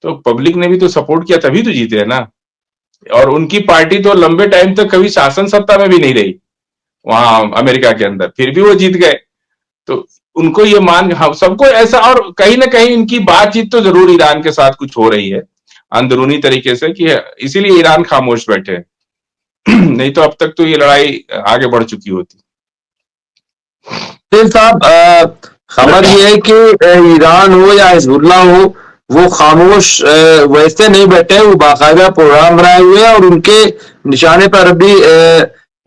तो पब्लिक ने भी तो सपोर्ट किया, तभी तो जीते है ना। और उनकी पार्टी तो लंबे टाइम तक कभी शासन सत्ता में भी नहीं रही वहां अमेरिका के अंदर, फिर भी वो जीत गए। तो उनको ये मान, हाँ, सबको ऐसा। और कहीं ना कहीं इनकी बातचीत तो जरूर ईरान के साथ कुछ हो रही है अंदरूनी तरीके से, कि इसीलिए ईरान खामोश बैठे हैं। नहीं तो अब तक तो ये लड़ाई आगे बढ़ चुकी होती। साहब, खबर ये है कि ईरान हो या हिजबुल्लाह हो, वो खामोश वैसे नहीं बैठे, वो बाकायदा प्रोग्राम बनाए हुए हैं और उनके निशाने पर अभी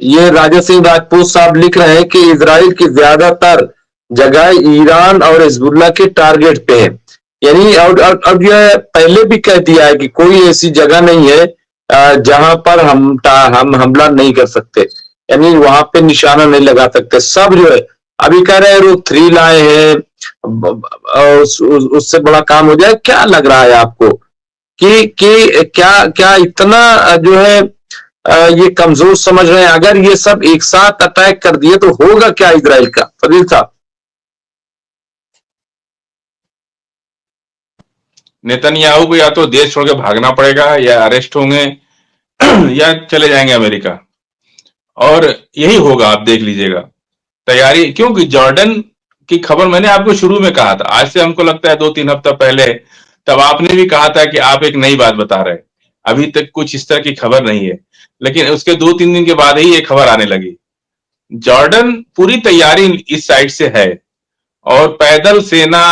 ये राजा सिंह राजपूत साहब लिख रहे हैं कि इजराइल की ज्यादातर जगह ईरान और हिजबुल्लाह के टारगेट पे है। यानी और अब यह पहले भी कह दिया है कि कोई ऐसी जगह नहीं है जहां पर हम हमला नहीं कर सकते, यानी वहां पे निशाना नहीं लगा सकते। सब जो है अभी कह रहे हैं वो 3 लाए हैं, उससे बड़ा काम हो जाए। क्या लग रहा है आपको कि क्या क्या इतना जो है ये कमजोर समझ रहे हैं? अगर ये सब एक साथ अटैक कर दिए तो होगा क्या इजराइल का, फजील साहब? नेतन्याहू को या तो देश छोड़ के भागना पड़ेगा, या अरेस्ट होंगे, या चले जाएंगे अमेरिका। और यही होगा, आप देख लीजिएगा तैयारी। क्योंकि जॉर्डन की खबर मैंने आपको शुरू में कहा था, आज से हमको लगता है 2-3 हफ्ता पहले, तब आपने भी कहा था कि आप एक नई बात बता रहे हैं, अभी तक कुछ इस तरह की खबर नहीं है। लेकिन उसके 2-3 दिन के बाद ही ये खबर आने लगी। जॉर्डन पूरी तैयारी इस साइड से है, और पैदल सेना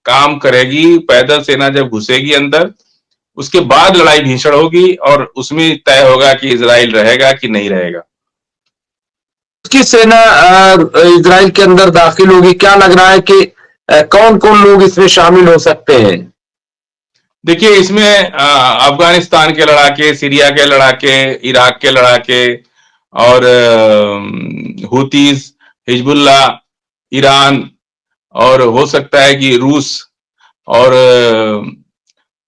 काम करेगी। पैदल सेना जब घुसेगी अंदर, उसके बाद लड़ाई भीषण होगी, और उसमें तय होगा कि इजराइल रहेगा कि नहीं रहेगा। उसकी सेना इजराइल के अंदर दाखिल होगी। क्या लग रहा है कि कौन कौन लोग इसमें शामिल हो सकते हैं? देखिए, इसमें अफगानिस्तान के लड़ाके, सीरिया के लड़ाके, इराक के लड़ाके, और हुतीज, हिजबुल्ला, ईरान, और हो सकता है कि रूस, और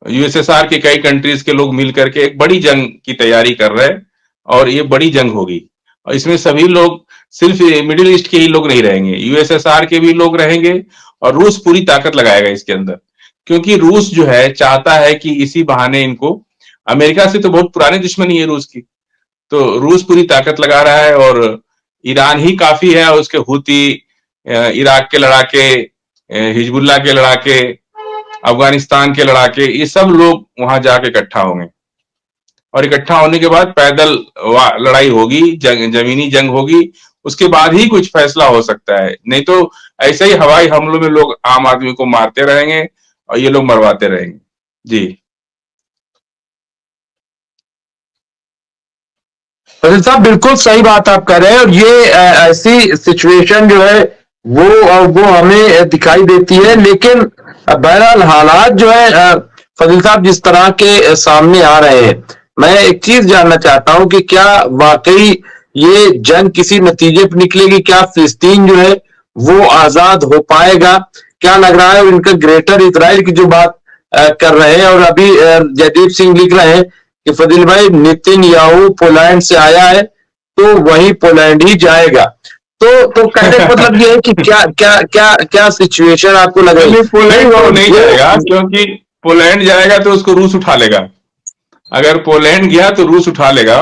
यूएसएसआर के कई कंट्रीज के लोग मिलकर के एक बड़ी जंग की तैयारी कर रहे हैं। और ये बड़ी जंग होगी, और इसमें सभी लोग, सिर्फ मिडिल ईस्ट के ही लोग नहीं रहेंगे, यूएसएसआर के भी लोग रहेंगे, और रूस पूरी ताकत लगाएगा इसके अंदर। क्योंकि रूस जो है चाहता है कि इसी बहाने इनको, अमेरिका से तो बहुत पुरानी दुश्मनी है रूस की, तो रूस पूरी ताकत लगा रहा है। और ईरान ही काफी है, और उसके हुती, इराक के लड़ाके, हिजबुल्ला के लड़ाके, अफगानिस्तान के लड़ाके, ये सब लोग वहां जाके इकट्ठा होंगे। और इकट्ठा होने के बाद पैदल लड़ाई होगी, जमीनी जंग होगी। उसके बाद ही कुछ फैसला हो सकता है, नहीं तो ऐसे ही हवाई हमलों में लोग आम आदमी को मारते रहेंगे, और ये लोग मरवाते रहेंगे। जी। फजल साहब, बिल्कुल सही बात आप कह रहे हैं। और ये ऐसी सिचुएशन जो है वो हमें दिखाई देती है। लेकिन बहरहाल हालात जो है फजल साहब जिस तरह के सामने आ रहे हैं, मैं एक चीज जानना चाहता हूं कि क्या वाकई ये जंग किसी नतीजे पर निकलेगी? क्या फिलिस्तीन जो है वो आजाद हो पाएगा? क्या लग रहा है? और इनका ग्रेटर इसराइल की जो बात कर रहे हैं, और अभी जयदीप सिंह लिख रहे हैं कि फदिल भाई, नितिन याहू पोलैंड से आया है तो वही पोलैंड ही जाएगा। तो कहने का मतलब ये है कि क्या क्या क्या क्या सिचुएशन आपको लग रही नहीं, है? पोलैंड तो नहीं जाएगा, वो क्योंकि पोलैंड जाएगा तो उसको रूस उठा लेगा। अगर पोलैंड गया तो रूस उठा लेगा।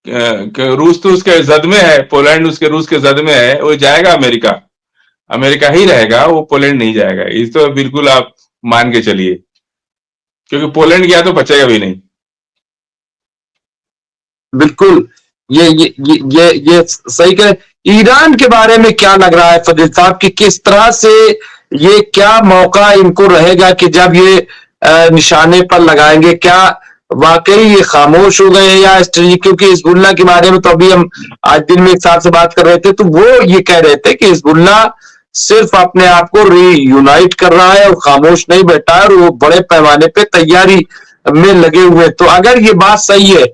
रूस तो उसके जद में है, पोलैंड उसके रूस के जद में है, वो जाएगा अमेरिका। अमेरिका ही रहेगा, वो पोलैंड नहीं जाएगा। इस तो बिल्कुल आप मान के चलिए, क्योंकि पोलैंड गया तो बचेगा भी नहीं। बिल्कुल, ये सही कह। ईरान के बारे में क्या लग रहा है फजील साहब कि किस तरह से ये, क्या मौका इनको रहेगा कि जब ये निशाने पर लगाएंगे? क्या वाकई ये खामोश हो गए हैं या स्ट्रेटजी? क्योंकि हिजबुल्लाह के बारे में तो अभी हम आज दिन में एक साथ से बात कर रहे थे, तो वो ये कह रहे थे कि हिजबुल्लाह सिर्फ अपने आप को रीयूनाइट कर रहा है और खामोश नहीं बैठा है, और वो बड़े पैमाने पे तैयारी में लगे हुए। तो अगर ये बात सही है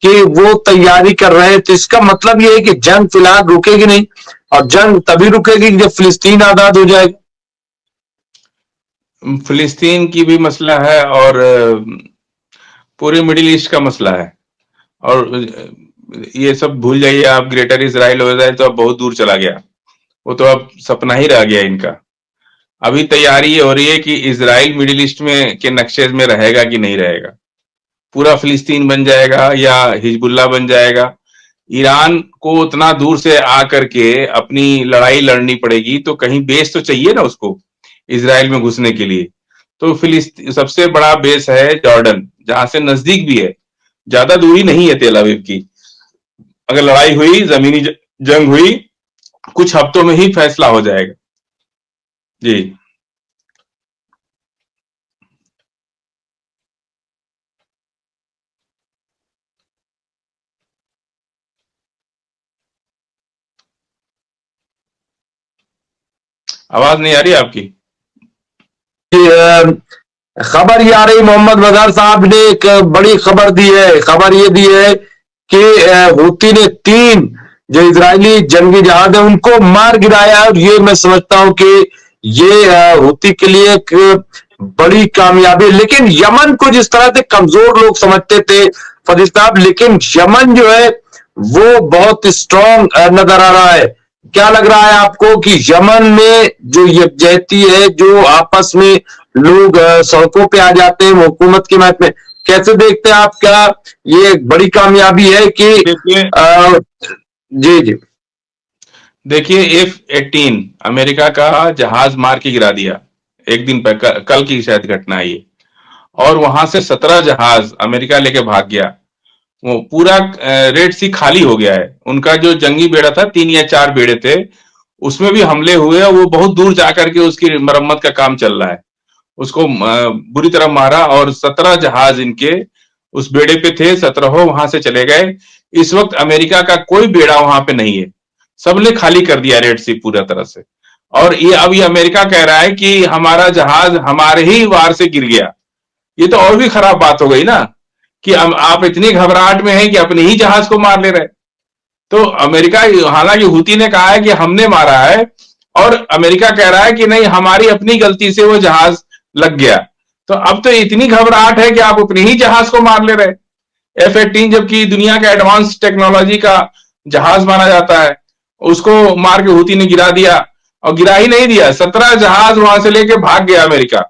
कि वो तैयारी कर रहे हैं, तो इसका मतलब ये है कि जंग फिलहाल रुकेगी नहीं, और जंग तभी रुकेगी जब फिलिस्तीन आजाद हो जाएगा। फिलिस्तीन की भी मसला है, और पूरे मिडिल ईस्ट का मसला है। और ये सब भूल जाइए आप, ग्रेटर इसराइल हो जाए तो अब बहुत दूर चला गया, वो तो अब सपना ही रह गया इनका। अभी तैयारी ये हो रही है कि इसराइल मिडिल ईस्ट में के नक्शे में रहेगा कि नहीं रहेगा। पूरा फिलिस्तीन बन जाएगा या हिजबुल्ला बन जाएगा। ईरान को उतना दूर से आकर के अपनी लड़ाई लड़नी पड़ेगी, तो कहीं बेस तो चाहिए ना उसको, इसराइल में घुसने के लिए। तो फिलिस्तीन सबसे बड़ा बेस है जॉर्डन, जहां से नजदीक भी है, ज्यादा दूरी नहीं है तेल अवीव की। अगर लड़ाई हुई, जमीनी जंग हुई, कुछ हफ्तों में ही फैसला हो जाएगा। जी। आवाज नहीं आ रही आपकी? खबर ये आ रही, मोहम्मद मजहर साहब ने एक बड़ी खबर दी है। खबर ये दी है कि हूती ने 3 जो इजरायली जंगी जहाज है उनको मार गिराया है। और ये मैं समझता हूं कि ये हूती के लिए एक बड़ी कामयाबी। लेकिन यमन को जिस तरह से कमजोर लोग समझते थे फजील साहब, लेकिन यमन जो है वो बहुत स्ट्रांग नजर आ रहा है। क्या लग रहा है आपको कि यमन में जो यकजहती है, जो आपस में लोग सड़कों पे आ जाते हैं हुकूमत की हिमायत में, कैसे देखते हैं आप? क्या ये एक बड़ी कामयाबी है कि देखिए जी जी देखिए F-18 अमेरिका का जहाज मार के गिरा दिया एक दिन पर, कल की शायद घटना है ये। और वहां से 17 जहाज अमेरिका लेके भाग गया। वो पूरा रेड सी खाली हो गया है। उनका जो जंगी बेड़ा था, 3 या 4 बेड़े थे, उसमें भी हमले हुए और वो बहुत दूर जाकर के उसकी मरम्मत का काम चल रहा है। उसको बुरी तरह मारा और 17 जहाज इनके उस बेड़े पे थे, 17 वहां से चले गए। इस वक्त अमेरिका का कोई बेड़ा वहां पे नहीं है, सबने खाली कर दिया रेड सी पूरा तरह से। और ये अमेरिका कह रहा है कि हमारा जहाज हमारे ही वार से गिर गया। ये तो और भी खराब बात हो गई ना, कि आप इतनी घबराहट में हैं कि अपने ही जहाज को मार ले रहे। तो अमेरिका, हालांकि हूती ने कहा है कि हमने मारा है, और अमेरिका कह रहा है कि नहीं, हमारी अपनी गलती से वो जहाज लग गया। तो अब तो इतनी घबराहट है कि आप अपने ही जहाज को मार ले रहे। F-18 जबकि दुनिया का एडवांस टेक्नोलॉजी का जहाज माना जाता है, उसको मार के हूती ने गिरा दिया। और गिरा ही नहीं दिया, 17 जहाज वहां से लेके भाग गया अमेरिका।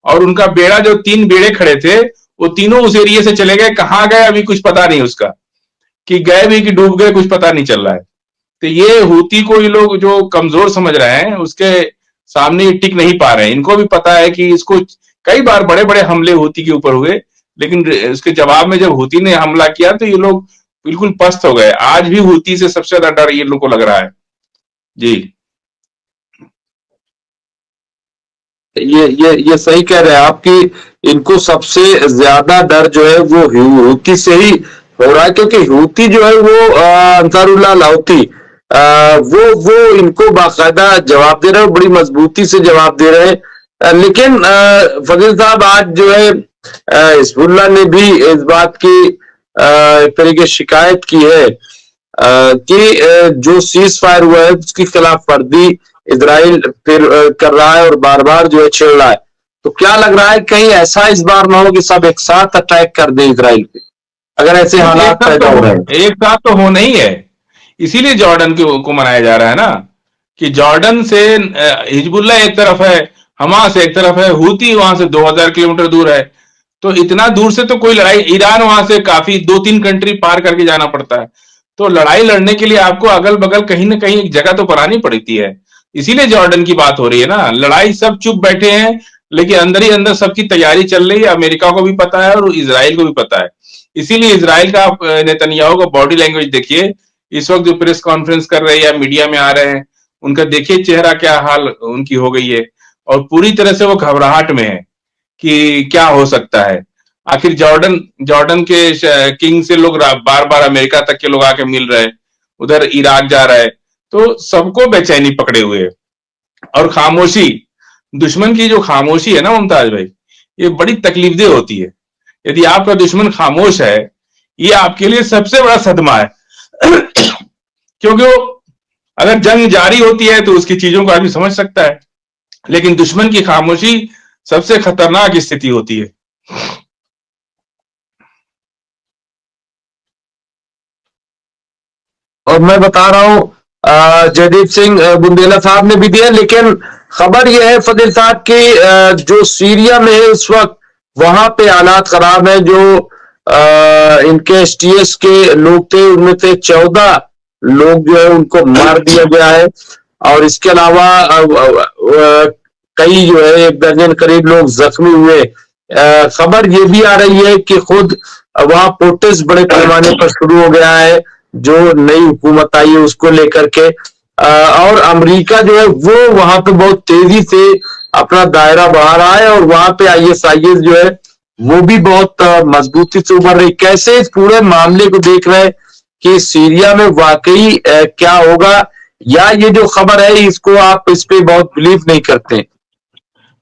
और उनका बेड़ा, जो 3 बेड़े खड़े थे, वो तीनों उस एरिया से चले गए। कहां गए अभी कुछ पता नहीं उसका, कि गए भी कि डूब गए कुछ पता नहीं चल रहा है। तो ये हूती को ये लोग जो कमजोर समझ रहे हैं, उसके सामने ये टिक नहीं पा रहे हैं। इनको भी पता है कि इसको कई बार बड़े बड़े हमले हूती के ऊपर हुए, लेकिन उसके जवाब में जब हूती ने हमला किया तो ये लोग बिल्कुल पस्त हो गए। आज भी हूती से सबसे ज्यादा डर ये लोग को लग रहा है। जी ये सही कह रहे हैं आप कि इनको सबसे ज्यादा डर जो है वो हूती से ही हो रहा है। क्योंकि हूती जो है वो अंसारुल्लाह हूती, वो इनको बाकायदा जवाब दे रहे हैं, बड़ी मजबूती से जवाब दे रहे हैं। लेकिन फजील साहब, आज जो है हिजबुल्लाह ने भी इस बात की एक तरीके शिकायत की है कि जो सीज फायर हुआ है उसकी खिलाफ वर्दी इजराइल फिर कर रहा है और बार बार जो है छेड़ रहा है। तो क्या लग रहा है कहीं ऐसा इस बार ना हो कि सब एक साथ अटैक कर दे इजराइल पे, अगर ऐसे हालात पैदा हो रहे हैं? एक साथ तो होना ही है। इसीलिए जॉर्डन को मनाया जा रहा है ना, कि जॉर्डन से हिजबुल्लाह एक तरफ है, हमास एक तरफ है, हूती वहां से 2000 किलोमीटर दूर है। तो इतना दूर से तो कोई लड़ाई, ईरान वहां से काफी 2-3 कंट्री पार करके जाना पड़ता है। तो लड़ाई लड़ने के लिए आपको अगल बगल कहीं ना कहीं एक जगह तो बनानी पड़ती है। इसीलिए जॉर्डन की बात हो रही है ना। लड़ाई सब चुप बैठे हैं, लेकिन अंदर ही अंदर सबकी तैयारी चल रही है। अमेरिका को भी पता है और इसराइल को भी पता है। इसीलिए इसराइल का, नेतन्याहू का बॉडी लैंग्वेज देखिए, इस वक्त जो प्रेस कॉन्फ्रेंस कर रहे हैं या मीडिया में आ रहे हैं, उनका देखिए चेहरा क्या हाल उनकी हो गई है। और पूरी तरह से वो घबराहट में है कि क्या हो सकता है। आखिर जॉर्डन जॉर्डन के किंग से लोग बार बार अमेरिका तक के लोग आके मिल रहे हैं, उधर इराक जा रहा है। तो सबको बेचैनी पकड़े हुए है। और खामोशी, दुश्मन की जो खामोशी है ना मुमताज भाई, ये बड़ी तकलीफदेह होती है। यदि आपका दुश्मन खामोश है, ये आपके लिए सबसे बड़ा सदमा है। क्योंकि वो, अगर जंग जारी होती है तो उसकी चीजों को आदमी समझ सकता है, लेकिन दुश्मन की खामोशी सबसे खतरनाक स्थिति होती है। और मैं बता रहा हूं, जयदीप सिंह बुंदेला साहब ने भी दिया। लेकिन खबर यह है फजील साहब की जो सीरिया में है इस वक्त, वहां पे हालात खराब है। जो इनके एसटीएस के लोग थे उनमें से 14 लोग जो है उनको मार दिया गया है। और इसके अलावा कई जो है 1 दर्जन करीब लोग जख्मी हुए। खबर ये भी आ रही है कि खुद वहां प्रोटेस्ट बड़े पैमाने पर शुरू हो गया है, जो नई हुकूमत आई है उसको लेकर के। और अमेरिका जो है वो वहां पे बहुत तेजी से अपना दायरा बढ़ा रहा है। और वहां पे ISIS जो है वो भी बहुत मजबूती से उभर रही। कैसे इस पूरे मामले को देख रहे हैं कि सीरिया में वाकई क्या होगा? या ये जो खबर है इसको आप इस पे बहुत बिलीव नहीं करते?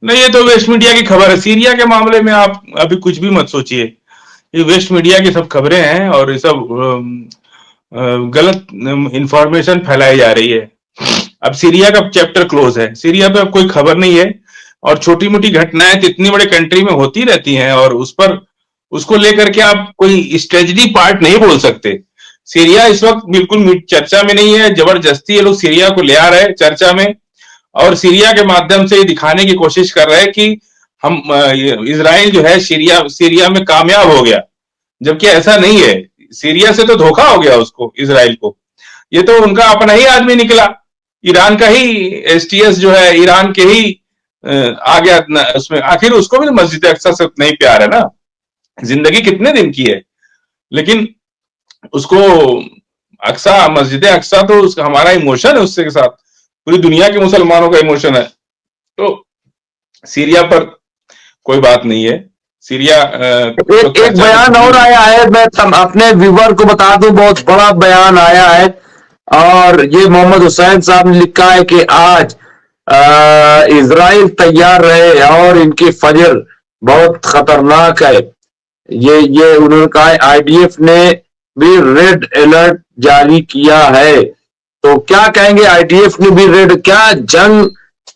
नहीं, ये तो वेस्ट मीडिया की खबर है। सीरिया के मामले में आप अभी कुछ भी मत सोचिए, ये वेस्ट मीडिया की सब खबरें हैं और ये सब गलत इंफॉर्मेशन फैलाई जा रही है। अब सीरिया का चैप्टर क्लोज है, सीरिया पे अब कोई खबर नहीं है, और छोटी मोटी घटनाएं तो इतनी बड़े कंट्री में होती रहती हैं, और उस पर उसको लेकर के आप कोई स्ट्रेटजी पार्ट नहीं बोल सकते। सीरिया इस वक्त बिल्कुल चर्चा में नहीं है, जबरदस्ती ये लोग सीरिया को ले आ रहे हैं चर्चा में, और सीरिया के माध्यम से ये दिखाने की कोशिश कर रहे हैं कि हम इसराइल जो है सीरिया सीरिया में कामयाब हो गया, जबकि ऐसा नहीं है। सीरिया से तो धोखा हो गया उसको, इसराइल को। ये तो उनका अपना ही आदमी निकला, ईरान का ही एसटीएस जो है, ईरान के ही आ गया उसमें। आखिर उसको भी मस्जिद अक्सा से उतना ही प्यार है ना, जिंदगी कितने दिन की है, लेकिन उसको अक्सा, मस्जिद अक्सा तो उसका हमारा इमोशन है उससे के साथ, पूरी दुनिया के मुसलमानों का इमोशन है। तो सीरिया पर कोई बात नहीं है। सीरिया तो एक चर्चा बयान और में। आया है, मैं अपने व्यूवर को बता दूं, बहुत बड़ा बयान आया है, और ये मोहम्मद हुसैन साहब ने लिखा है कि आज इजराइल तैयार रहे और इनकी फजर बहुत खतरनाक है। ये उन्होंने कहा आईडीएफ ने भी रेड अलर्ट जारी किया है। तो क्या कहेंगे, आईडीएफ ने भी रेड, क्या जंग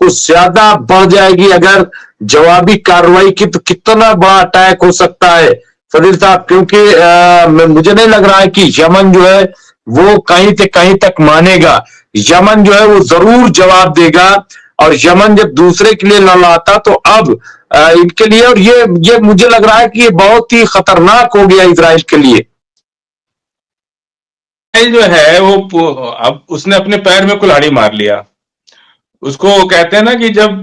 कुछ ज्यादा बढ़ जाएगी अगर जवाबी कार्रवाई की, तो कितना बड़ा अटैक हो सकता है फजील साहब? क्योंकि मुझे नहीं लग रहा है कि यमन जो है वो कहीं से कहीं तक मानेगा। यमन जो है वो जरूर जवाब देगा, और यमन जब दूसरे के लिए लड़ाता तो अब इनके लिए, और ये मुझे लग रहा है कि ये बहुत ही खतरनाक हो गया इसराइल के लिए। जो है वो अब उसने अपने पैर में कुल्हाड़ी मार लिया। उसको कहते हैं ना कि जब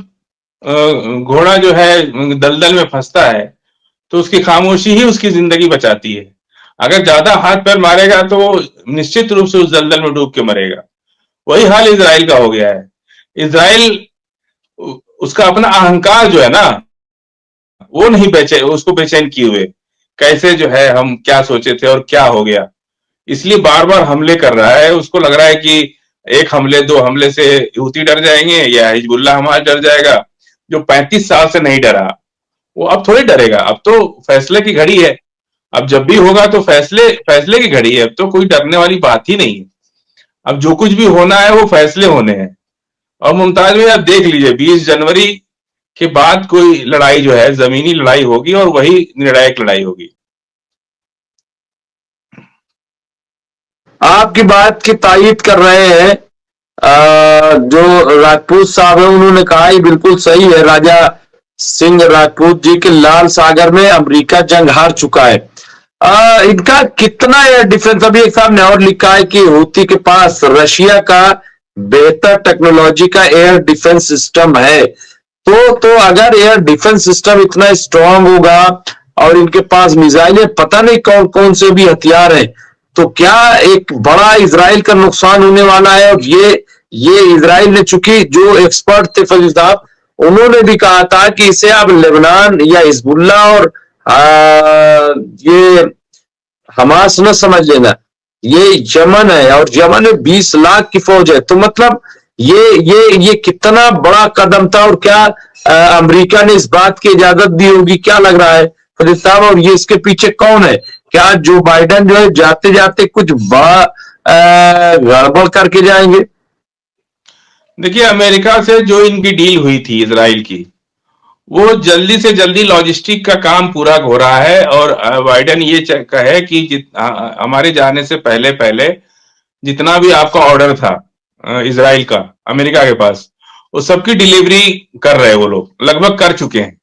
घोड़ा जो है दलदल में फंसता है तो उसकी खामोशी ही उसकी जिंदगी बचाती है। अगर ज्यादा हाथ पैर मारेगा तो निश्चित रूप से उस दलदल में डूब के मरेगा। वही हाल इसराइल का हो गया है। इसराइल, उसका अपना अहंकार जो है ना, वो नहीं बेचे, उसको बेचैन किए हुए, कैसे जो है हम क्या सोचे थे और क्या हो गया, इसलिए बार बार हमले कर रहा है। उसको लग रहा है कि एक हमले दो हमले से हूती डर जाएंगे या हिजबुल्लाह हमारा डर जाएगा। जो 35 साल से नहीं डरा, वो अब थोड़ी डरेगा। अब तो फैसले की घड़ी है। अब जब भी होगा तो फैसले फैसले की घड़ी है। अब तो कोई डरने वाली बात ही नहीं है। अब जो कुछ भी होना है वो फैसले होने हैं। और मुमताज में आप देख लीजिए, 20 जनवरी के बाद कोई लड़ाई जो है जमीनी लड़ाई होगी, और वही निर्णायक लड़ाई होगी। आपकी बात की तायीद कर रहे हैं जो राजपूत साहब है, उन्होंने कहा ही बिल्कुल सही है। राजा सिंह राजपूत जी के लाल सागर में अमेरिका जंग हार चुका है। इनका कितना एयर डिफेंस, अभी एक साहब ने और लिखा है कि हूती के पास रशिया का बेहतर टेक्नोलॉजी का एयर डिफेंस सिस्टम है। तो अगर एयर डिफेंस सिस्टम इतना स्ट्रांग होगा और इनके पास मिसाइलें, पता नहीं कौन कौन से भी हथियार हैं, तो क्या एक बड़ा इसराइल का नुकसान होने वाला है। और ये इसराइल ने, चूंकि जो एक्सपर्ट थे फजील साहब, उन्होंने भी कहा था कि इसे आप लेबनान या हिजबुल्ला और ये हमास न समझ लेना, ये यमन है, और यमन में 20 लाख की फौज है। तो मतलब ये कितना बड़ा कदम था, और क्या अमेरिका ने इस बात की इजाजत दी होगी, क्या लग रहा है फरीद साहब? और ये इसके पीछे कौन है? क्या जो बाइडेन जो है जाते जाते कुछ बड़ा गड़बड़ करके जाएंगे? देखिए, अमेरिका से जो इनकी डील हुई थी इसराइल की, वो जल्दी से जल्दी लॉजिस्टिक का काम पूरा हो रहा है। और बाइडेन ये कहे कि हमारे जाने से पहले पहले जितना भी आपका ऑर्डर था इसराइल का अमेरिका के पास, वो सबकी डिलीवरी कर रहे हैं, वो लोग लगभग कर चुके हैं।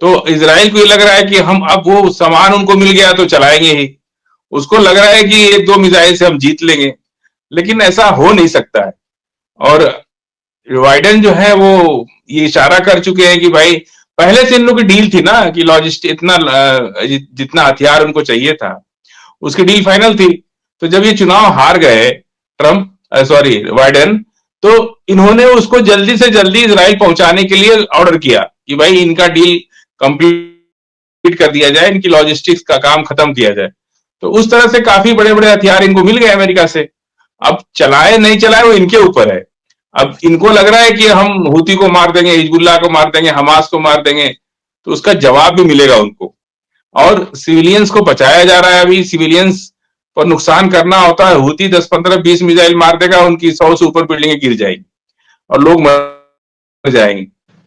तो इसराइल को ये लग रहा है कि हम अब वो सामान उनको मिल गया तो चलाएंगे ही। उसको लग रहा है कि एक दो मिसाइल से हम जीत लेंगे, लेकिन ऐसा हो नहीं सकता है। और बाइडेन जो है वो ये इशारा कर चुके हैं कि भाई, पहले से इन लोगों की डील थी ना कि लॉजिस्टिक इतना जितना हथियार उनको चाहिए था उसकी डील फाइनल थी। तो जब ये चुनाव हार गए ट्रम्प, सॉरी बाइडेन, तो इन्होंने उसको जल्दी से जल्दी इजराइल पहुंचाने के लिए ऑर्डर किया कि भाई इनका डील कंप्लीट कर दिया जाए, इनकी लॉजिस्टिक्स का काम खत्म किया जाए। तो उस तरह से काफी बड़े बड़े हथियार इनको मिल गए अमेरिका से। अब चलाए नहीं चलाए वो इनके ऊपर है। अब इनको लग रहा है कि हम हूती को मार देंगे, हिजबुल्लाह को मार देंगे, हमास को मार देंगे, तो उसका जवाब भी मिलेगा उनको। और सिविलियंस को बचाया जा रहा है। अभी सिविलियंस पर नुकसान करना होता है, हूती 10, 15, 20 मिसाइल मार देगा, उनकी 100 से ऊपर बिल्डिंगें गिर जाएगी और लोग मर जाएंगे।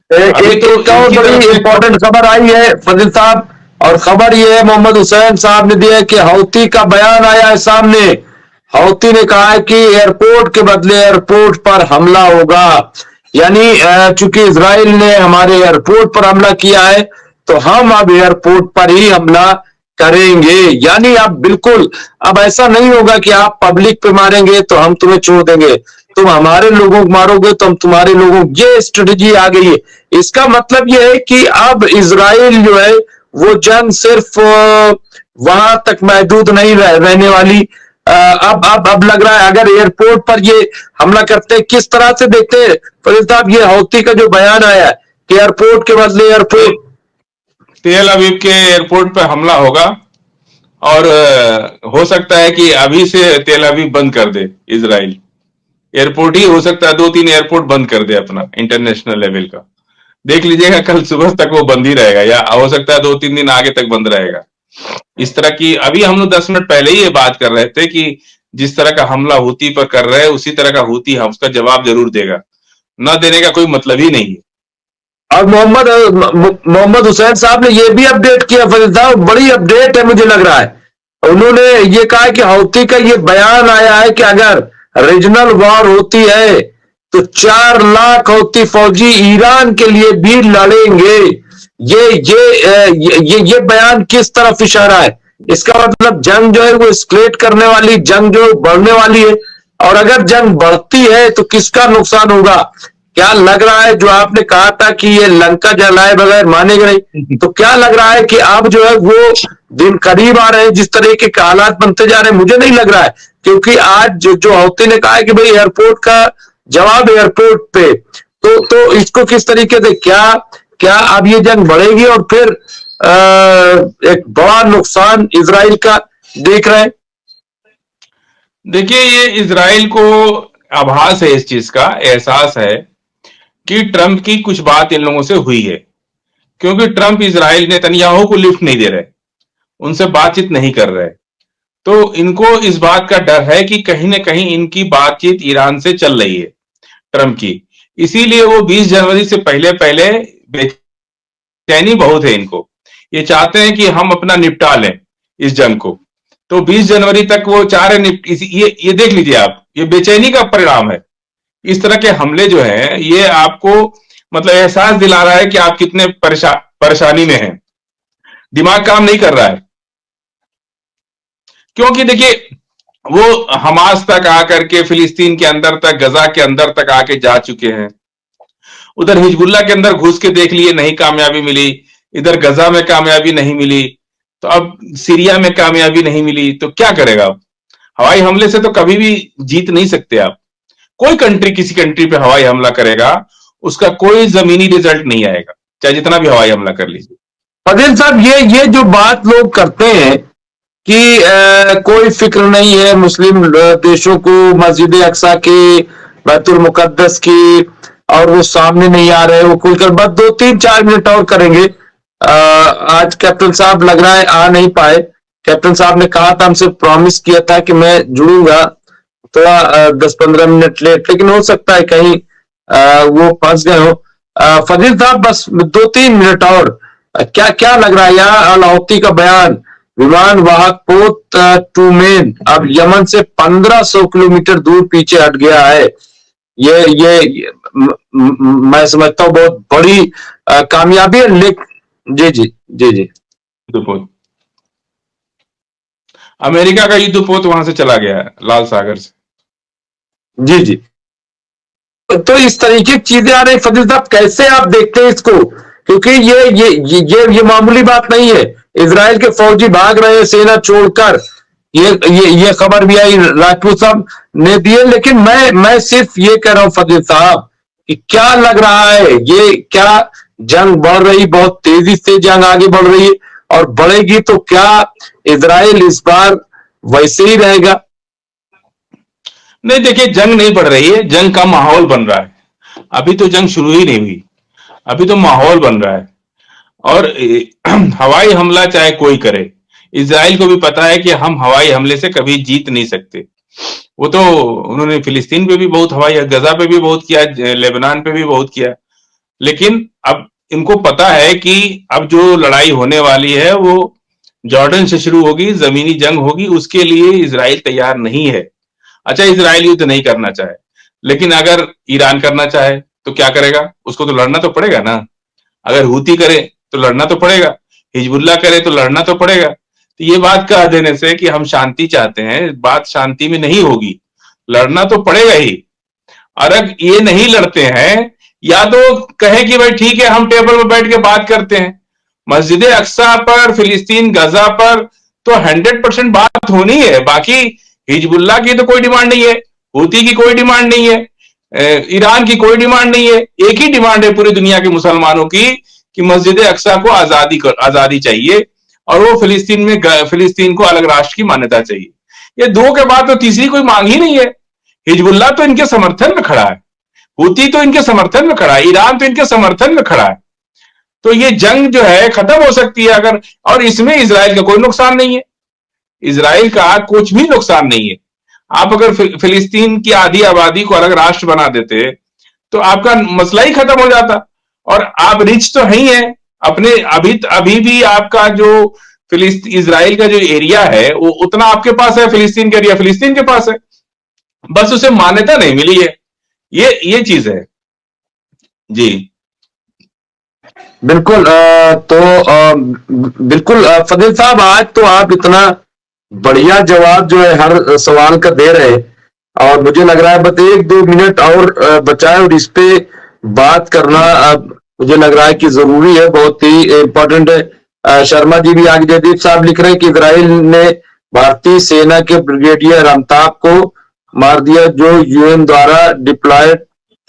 अभी एक तो एक और इनकी तरफ बड़ी से इंपॉर्टेंट खबर आई है फजील साहब, और खबर ये है मोहम्मद हुसैन साहब ने दिया है कि हौती का बयान आया है सामने। हौती ने कहा है कि एयरपोर्ट के बदले एयरपोर्ट पर हमला होगा। यानी चूंकि इसराइल ने हमारे एयरपोर्ट पर हमला किया है तो हम अब एयरपोर्ट पर ही हमला करेंगे। यानी अब बिल्कुल अब ऐसा नहीं होगा कि आप पब्लिक पे मारेंगे तो हम तुम्हें छोड़ देंगे, तुम हमारे लोगों को मारोगे तो हम तुम्हारे लोगों, ये स्ट्रेटजी आ गई है। इसका मतलब यह है कि अब इसराइल जो है वो जंग सिर्फ वहां तक महदूद नहीं रहने वाली। अब लग रहा है अगर एयरपोर्ट पर ये हमला करते हैं, किस तरह से देखते हैं फरीद साहब ये हौती का जो बयान आया है कि एयरपोर्ट के बदले एयरपोर्ट। तेल अवीव के एयरपोर्ट पर हमला होगा और हो सकता है कि अभी से तेल अवीव बंद कर दे इजराइल। एयरपोर्ट ही हो सकता है 2-3 एयरपोर्ट बंद कर दे अपना इंटरनेशनल लेवल का। देख लीजिएगा कल सुबह तक वो बंद ही रहेगा, या हो सकता है 2-3 दिन आगे तक बंद रहेगा। इस तरह की अभी हम लोग 10 मिनट पहले ही ये बात कर रहे थे कि जिस तरह का हमला हूती पर कर रहे हैं उसी तरह का हूती हम उसका जवाब जरूर देगा, न देने का कोई मतलब ही नहीं है। और मोहम्मद हुसैन साहब ने यह भी अपडेट किया फरीद साहब, बड़ी अपडेट है मुझे लग रहा है। उन्होंने ये कहा कि हौती का ये बयान आया है कि अगर रीजनल वॉर होती है तो 4 लाख हौती फौजी ईरान के लिए भी लड़ेंगे। ये बयान किस तरफ इशारा है? इसका मतलब जंग जो है वो एस्केलेट करने वाली, जंग जो बढ़ने वाली है। और अगर जंग बढ़ती है तो किसका नुकसान होगा? क्या लग रहा है जो आपने कहा था कि ये लंका जलाए बगैर मानेगा नहीं, तो क्या लग रहा है कि अब जो है वो दिन करीब आ रहे हैं जिस तरह के हालात बनते जा रहे हैं? मुझे नहीं लग रहा है, क्योंकि आज जो हौती ने कहा है कि भाई एयरपोर्ट का जवाब एयरपोर्ट पे, तो इसको किस तरीके से क्या क्या अब ये जंग बढ़ेगी और फिर एक बड़ा नुकसान इसराइल का देख रहे हैं? देखिए ये इजराइल को आभास है, इस चीज का एहसास है कि ट्रंप की कुछ बात इन लोगों से हुई है, क्योंकि ट्रंप इजराइल नेतन्याहू को लिफ्ट नहीं दे रहे, उनसे बातचीत नहीं कर रहे। तो इनको इस बात का डर है कि कहीं ना कहीं इनकी बातचीत ईरान से चल रही है ट्रंप की, इसीलिए वो 20 जनवरी से पहले पहले बेचैनी बहुत है इनको। ये चाहते हैं कि हम अपना निपटा लें इस जंग को, तो 20 जनवरी तक वो चाह रहे ये देख लीजिए आप, ये बेचैनी का परिणाम है। इस तरह के हमले जो हैं ये आपको मतलब एहसास दिला रहा है कि आप कितने परेशानी में हैं, दिमाग काम नहीं कर रहा है। क्योंकि देखिए वो हमास तक आकर के फिलिस्तीन के अंदर तक, गजा के अंदर तक आके जा चुके हैं, उधर हिजबुल्लाह के अंदर घुस के देख लिए, नहीं कामयाबी मिली, इधर गजा में कामयाबी नहीं मिली, तो अब सीरिया में कामयाबी नहीं मिली, तो क्या करेगा अब? हवाई हमले से तो कभी भी जीत नहीं सकते आप। कोई कंट्री किसी कंट्री पे हवाई हमला करेगा उसका कोई जमीनी रिजल्ट नहीं आएगा, चाहे जितना भी हवाई हमला कर लीजिए। पटेल साहब ये जो बात लोग करते हैं कि कोई फिक्र नहीं है मुस्लिम देशों को मस्जिद अक्सा की, बैतुल मुकद्दस की, और वो सामने नहीं आ रहे, वो खुलकर बस 2-3-4 मिनट और करेंगे। आज कैप्टन साहब लग रहा है आ नहीं पाए। कैप्टन साहब ने कहा था, हमसे प्रॉमिस किया था कि मैं जुड़ूंगा थोड़ा 10-15 मिनट लेट, लेकिन हो सकता है कहीं वो फंस गए हो। फजील साहब बस 2-3 मिनट और, क्या क्या लग रहा है यहाँ अल हौती का बयान? विमान वाहक पोत टूमेन अब यमन से 1500 किलोमीटर दूर पीछे हट गया है। ये मैं समझता हूँ बहुत बड़ी कामयाबी है। जी जी जी जी। युद्धपोत, अमेरिका का युद्धपोत वहां से चला गया है, लाल सागर से। जी जी। तो इस तरीके की चीजें आ रही, फजील साहब कैसे आप देखते हैं इसको? क्योंकि ये मामूली बात नहीं है। इजराइल के फौजी भाग रहे हैं सेना छोड़कर, ये खबर भी आई, राजपूत साहब ने दिए। लेकिन मैं सिर्फ ये कह रहा हूं फजील साहब कि क्या लग रहा है, ये क्या जंग बढ़ रही, बहुत तेजी से जंग आगे बढ़ रही है, और बढ़ेगी तो क्या इजराइल इस बार वैसे ही रहेगा? नहीं, देखिए, जंग नहीं बढ़ रही है, जंग का माहौल बन रहा है। अभी तो जंग शुरू ही नहीं हुई, अभी तो माहौल बन रहा है। और हवाई हमला चाहे कोई करे, इजराइल को भी पता है कि हम हवाई हमले से कभी जीत नहीं सकते। वो तो उन्होंने फिलिस्तीन पे भी बहुत हवाई, गजा पे भी बहुत किया, लेबनान पे भी बहुत किया। लेकिन अब इनको पता है कि अब जो लड़ाई होने वाली है वो जॉर्डन से शुरू होगी, जमीनी जंग होगी, उसके लिए इजराइल तैयार नहीं है। अच्छा, इजराइल युद्ध नहीं करना चाहे, लेकिन अगर ईरान करना चाहे तो क्या करेगा? उसको तो लड़ना तो पड़ेगा ना। अगर हूती करे तो लड़ना तो पड़ेगा, हिजबुल्ला करे तो लड़ना तो पड़ेगा। तो ये बात कह देने से कि हम शांति चाहते हैं, बात शांति में नहीं होगी, लड़ना तो पड़ेगा ही। और अगर ये नहीं लड़ते हैं, या तो कहे कि भाई ठीक है, हम टेबल पर बैठ के बात करते हैं। मस्जिद अक्सा पर, फिलिस्तीन, गजा पर तो 100% बात होनी है। बाकी हिजबुल्ला की तो कोई डिमांड नहीं है, हूती की कोई डिमांड नहीं है, ईरान की कोई डिमांड नहीं है। एक ही डिमांड है पूरी दुनिया के मुसलमानों की कि मस्जिद अक्सा को आजादी चाहिए, और वो फिलिस्तीन को अलग राष्ट्र की मान्यता चाहिए। ये दो के बाद तो तीसरी कोई मांग ही नहीं है। हिजबुल्ला तो इनके समर्थन में खड़ा है, हूती तो इनके समर्थन में खड़ा है, ईरान तो इनके समर्थन में खड़ा है। तो ये जंग जो है खत्म हो सकती है अगर, और इसमें इसराइल का कोई नुकसान नहीं है, इसराइल का कुछ भी नुकसान नहीं है। आप अगर फिलिस्तीन की आधी आबादी को अलग राष्ट्र बना देते तो आपका मसला ही खत्म हो जाता। और आप रिच तो है ही है अपने, अभी भी आपका जो इसराइल का जो एरिया है वो उतना आपके पास है, फिलिस्तीन का एरिया फिलिस्तीन के पास है, बस उसे मान्यता नहीं मिली है। ये चीज है जी। बिल्कुल बिल्कुल फजील साहब, आज तो आप इतना बढ़िया जवाब जो है हर सवाल का दे रहे हैं, और मुझे लग रहा है बस 1-2 मिनट और बचाए, और इस पे बात करना मुझे लग रहा है कि जरूरी है, बहुत ही इम्पोर्टेंट है। शर्मा जी भी आगे, जयदीप साहब लिख रहे हैं कि इजराइल ने भारतीय सेना के ब्रिगेडियर अमिताभ को मार दिया, जो यूएन द्वारा डिप्लॉयड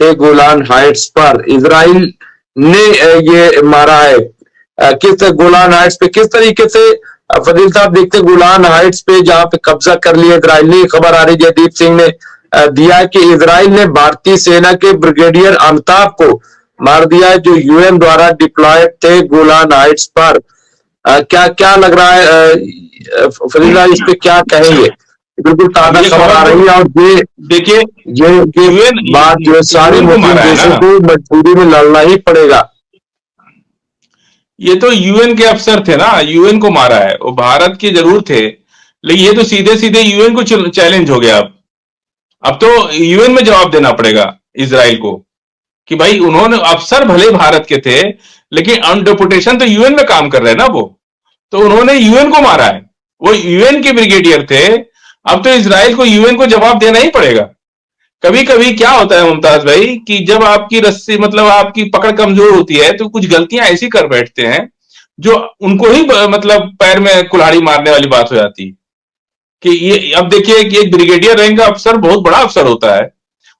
थे गोलान हाइट्स पर। इजराइल ने ये मारा है। किस गोलान हाइट्स पे किस तरीके से फजील साहब देखते गोलान हाइट्स पे जहां पे कब्जा कर लिया इजराइल ने? खबर आ रही जयदीप सिंह ने दिया कि इजराइल ने भारतीय सेना के ब्रिगेडियर अमिताभ को मार दिया, जो यूएन द्वारा डिप्लॉयड थे गोलान हाइट्स पर। क्या क्या लग रहा है फजील साहब, इस पे क्या कहेंगे? बिल्कुल ताजा खबर आ रही है, और ये देखिए, ये बात जो है सारे मुस्लिम देशों को मजबूरी में लड़ना ही पड़ेगा। ये तो यूएन के अफसर थे ना, यूएन को मारा है, वो भारत के जरूर थे, लेकिन ये तो सीधे सीधे यूएन को चैलेंज हो गया। अब तो यूएन में जवाब देना पड़ेगा इसराइल को कि भाई उन्होंने, अफसर भले भारत के थे लेकिन ऑन डेपुटेशन तो यूएन में काम कर रहे हैं ना वो, तो उन्होंने यूएन को मारा है, वो यूएन के ब्रिगेडियर थे। अब तो इसराइल को यूएन को जवाब देना ही पड़ेगा। कभी कभी क्या होता है मुमताज भाई कि जब आपकी रस्सी, मतलब आपकी पकड़ कमजोर होती है, तो कुछ गलतियां ऐसी कर बैठते हैं जो उनको ही मतलब पैर में कुल्हाड़ी मारने वाली बात हो जाती है। कि ये अब देखिए कि एक ब्रिगेडियर रैंक का अफसर बहुत बड़ा अफसर होता है,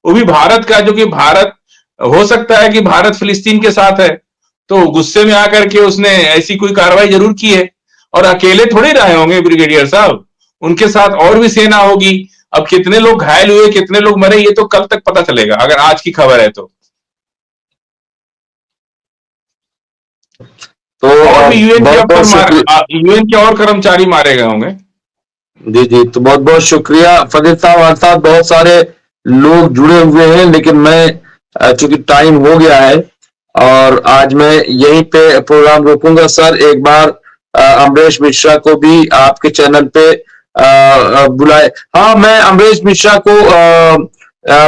वो भी भारत का, जो कि भारत, हो सकता है कि भारत फिलिस्तीन के साथ है, तो गुस्से में आकर के उसने ऐसी कोई कार्रवाई जरूर की है। और अकेले थोड़े रहे होंगे ब्रिगेडियर साहब, उनके साथ और भी सेना होगी। अब कितने लोग घायल हुए, कितने लोग मरे, ये तो कल तक पता चलेगा, अगर आज की खबर है तो। और भी यूएन के अफसर, यूएन के और कर्मचारी मारे गए होंगे। जी जी, तो बहुत बहुत शुक्रिया फजील साहब। हमारे साथ बहुत सारे लोग जुड़े हुए हैं, लेकिन मैं चूंकि टाइम हो गया है और आज मैं यहीं पे प्रोग्राम रोकूंगा। सर, एक बार अमरीश मिश्रा को भी आपके चैनल पे बुलाए। हाँ, मैं अमरीश मिश्रा को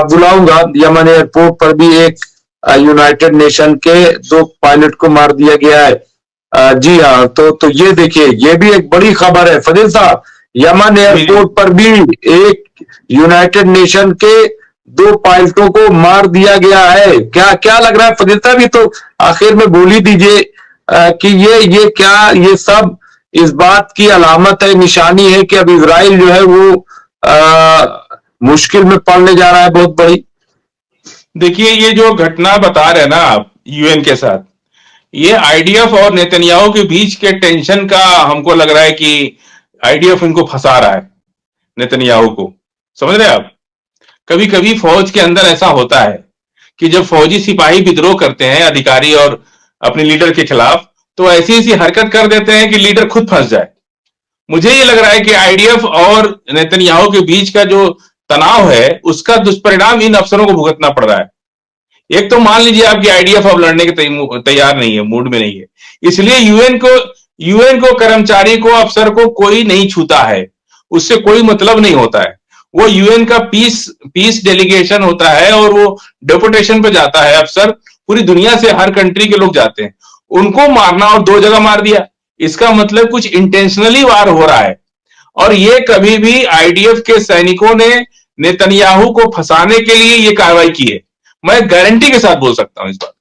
बुलाऊंगा। यमन एयरपोर्ट पर भी एक यूनाइटेड नेशन के 2 पायलट को मार दिया गया है। जी हाँ, तो ये देखिए, ये भी एक बड़ी खबर है फजील साहब। यमन एयरपोर्ट पर भी एक यूनाइटेड नेशन के 2 पायलटों को मार दिया गया है। क्या क्या लग रहा है फजील साहब? ये तो आखिर में बोल ही दीजिए कि ये क्या, ये सब इस बात की अलामत है, निशानी है कि अब इजराइल जो है वो मुश्किल में पड़ने जा रहा है बहुत बड़ी। देखिए, ये जो घटना बता रहे हैं ना आप यूएन के साथ, ये आईडीएफ और नेतन्याहू के बीच के टेंशन का हमको लग रहा है कि आईडीएफ इनको फंसा रहा है, नेतन्याहू को। समझ रहे हैं आप? कभी कभी फौज के अंदर ऐसा होता है कि जब फौजी सिपाही विद्रोह करते हैं अधिकारी और अपने लीडर के खिलाफ, तो ऐसी ऐसी हरकत कर देते हैं कि लीडर खुद फंस जाए। मुझे ये लग रहा है कि आईडीएफ और नेतन्याहू के बीच का जो तनाव है, उसका दुष्परिणाम इन अफसरों को भुगतना पड़ रहा है। एक तो मान लीजिए आपकी आईडीएफ अब लड़ने के तैयार नहीं है, मूड में नहीं है, इसलिए यूएन को कर्मचारी को अफसर को कोई नहीं छूता है, उससे कोई मतलब नहीं होता है। वो यूएन का पीस डेलीगेशन होता है और वो डेपुटेशन पे जाता है अफसर, पूरी दुनिया से हर कंट्री के लोग जाते हैं। उनको मारना और 2 जगह मार दिया, इसका मतलब कुछ इंटेंशनली वार हो रहा है। और ये कभी भी आईडीएफ के सैनिकों ने नेतन्याहू को फंसाने के लिए ये कार्रवाई की है। मैं गारंटी के साथ बोल सकता हूं इस बात।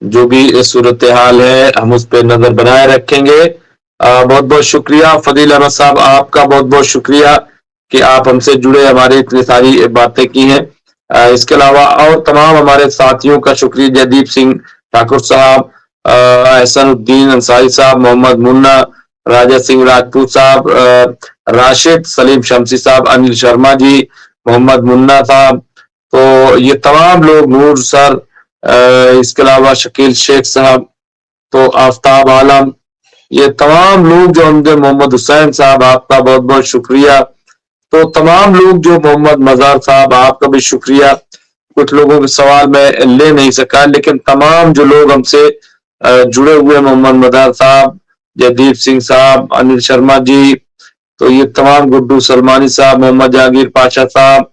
जो भी सूरत हाल है हम उस पर नजर बनाए रखेंगे। बहुत बहुत शुक्रिया फजील अहमद साहब, आपका बहुत बहुत शुक्रिया कि आप हमसे जुड़े, हमारी इतनी सारी बातें की हैं। इसके अलावा और तमाम हमारे साथियों का शुक्रिया, जयदीप सिंह ठाकुर साहब, एहसानुद्दीन अंसारी साहब, मोहम्मद मुन्ना, राजा सिंह राजपूत साहब, राशिद सलीम शमसी साहब, अनिल शर्मा जी, मोहम्मद मुन्ना साहब, तो ये तमाम लोग, नूर सर, इसके अलावा शकील शेख साहब, तो आफ्ताब आलम, ये तमाम लोग जो हमने, मोहम्मद हुसैन साहब आपका बहुत बहुत शुक्रिया। तो तमाम लोग जो, मोहम्मद मजार साहब आपका भी शुक्रिया। कुछ लोगों के सवाल मैं ले नहीं सका, लेकिन तमाम जो लोग हमसे जुड़े हुए, मोहम्मद मजार साहब, जयदीप सिंह साहब, अनिल शर्मा जी, तो ये तमाम, गुड्डू सलमानी साहब, मोहम्मद जहांगीर पाशा साहब,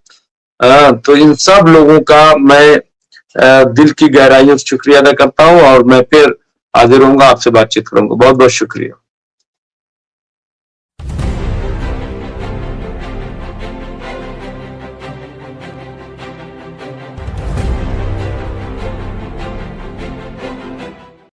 तो इन सब लोगों का मैं दिल की गहराइयों से शुक्रिया अदा करता हूं और मैं फिर हाजिर होऊंगा, आपसे बातचीत करूंगा। बहुत बहुत शुक्रिया।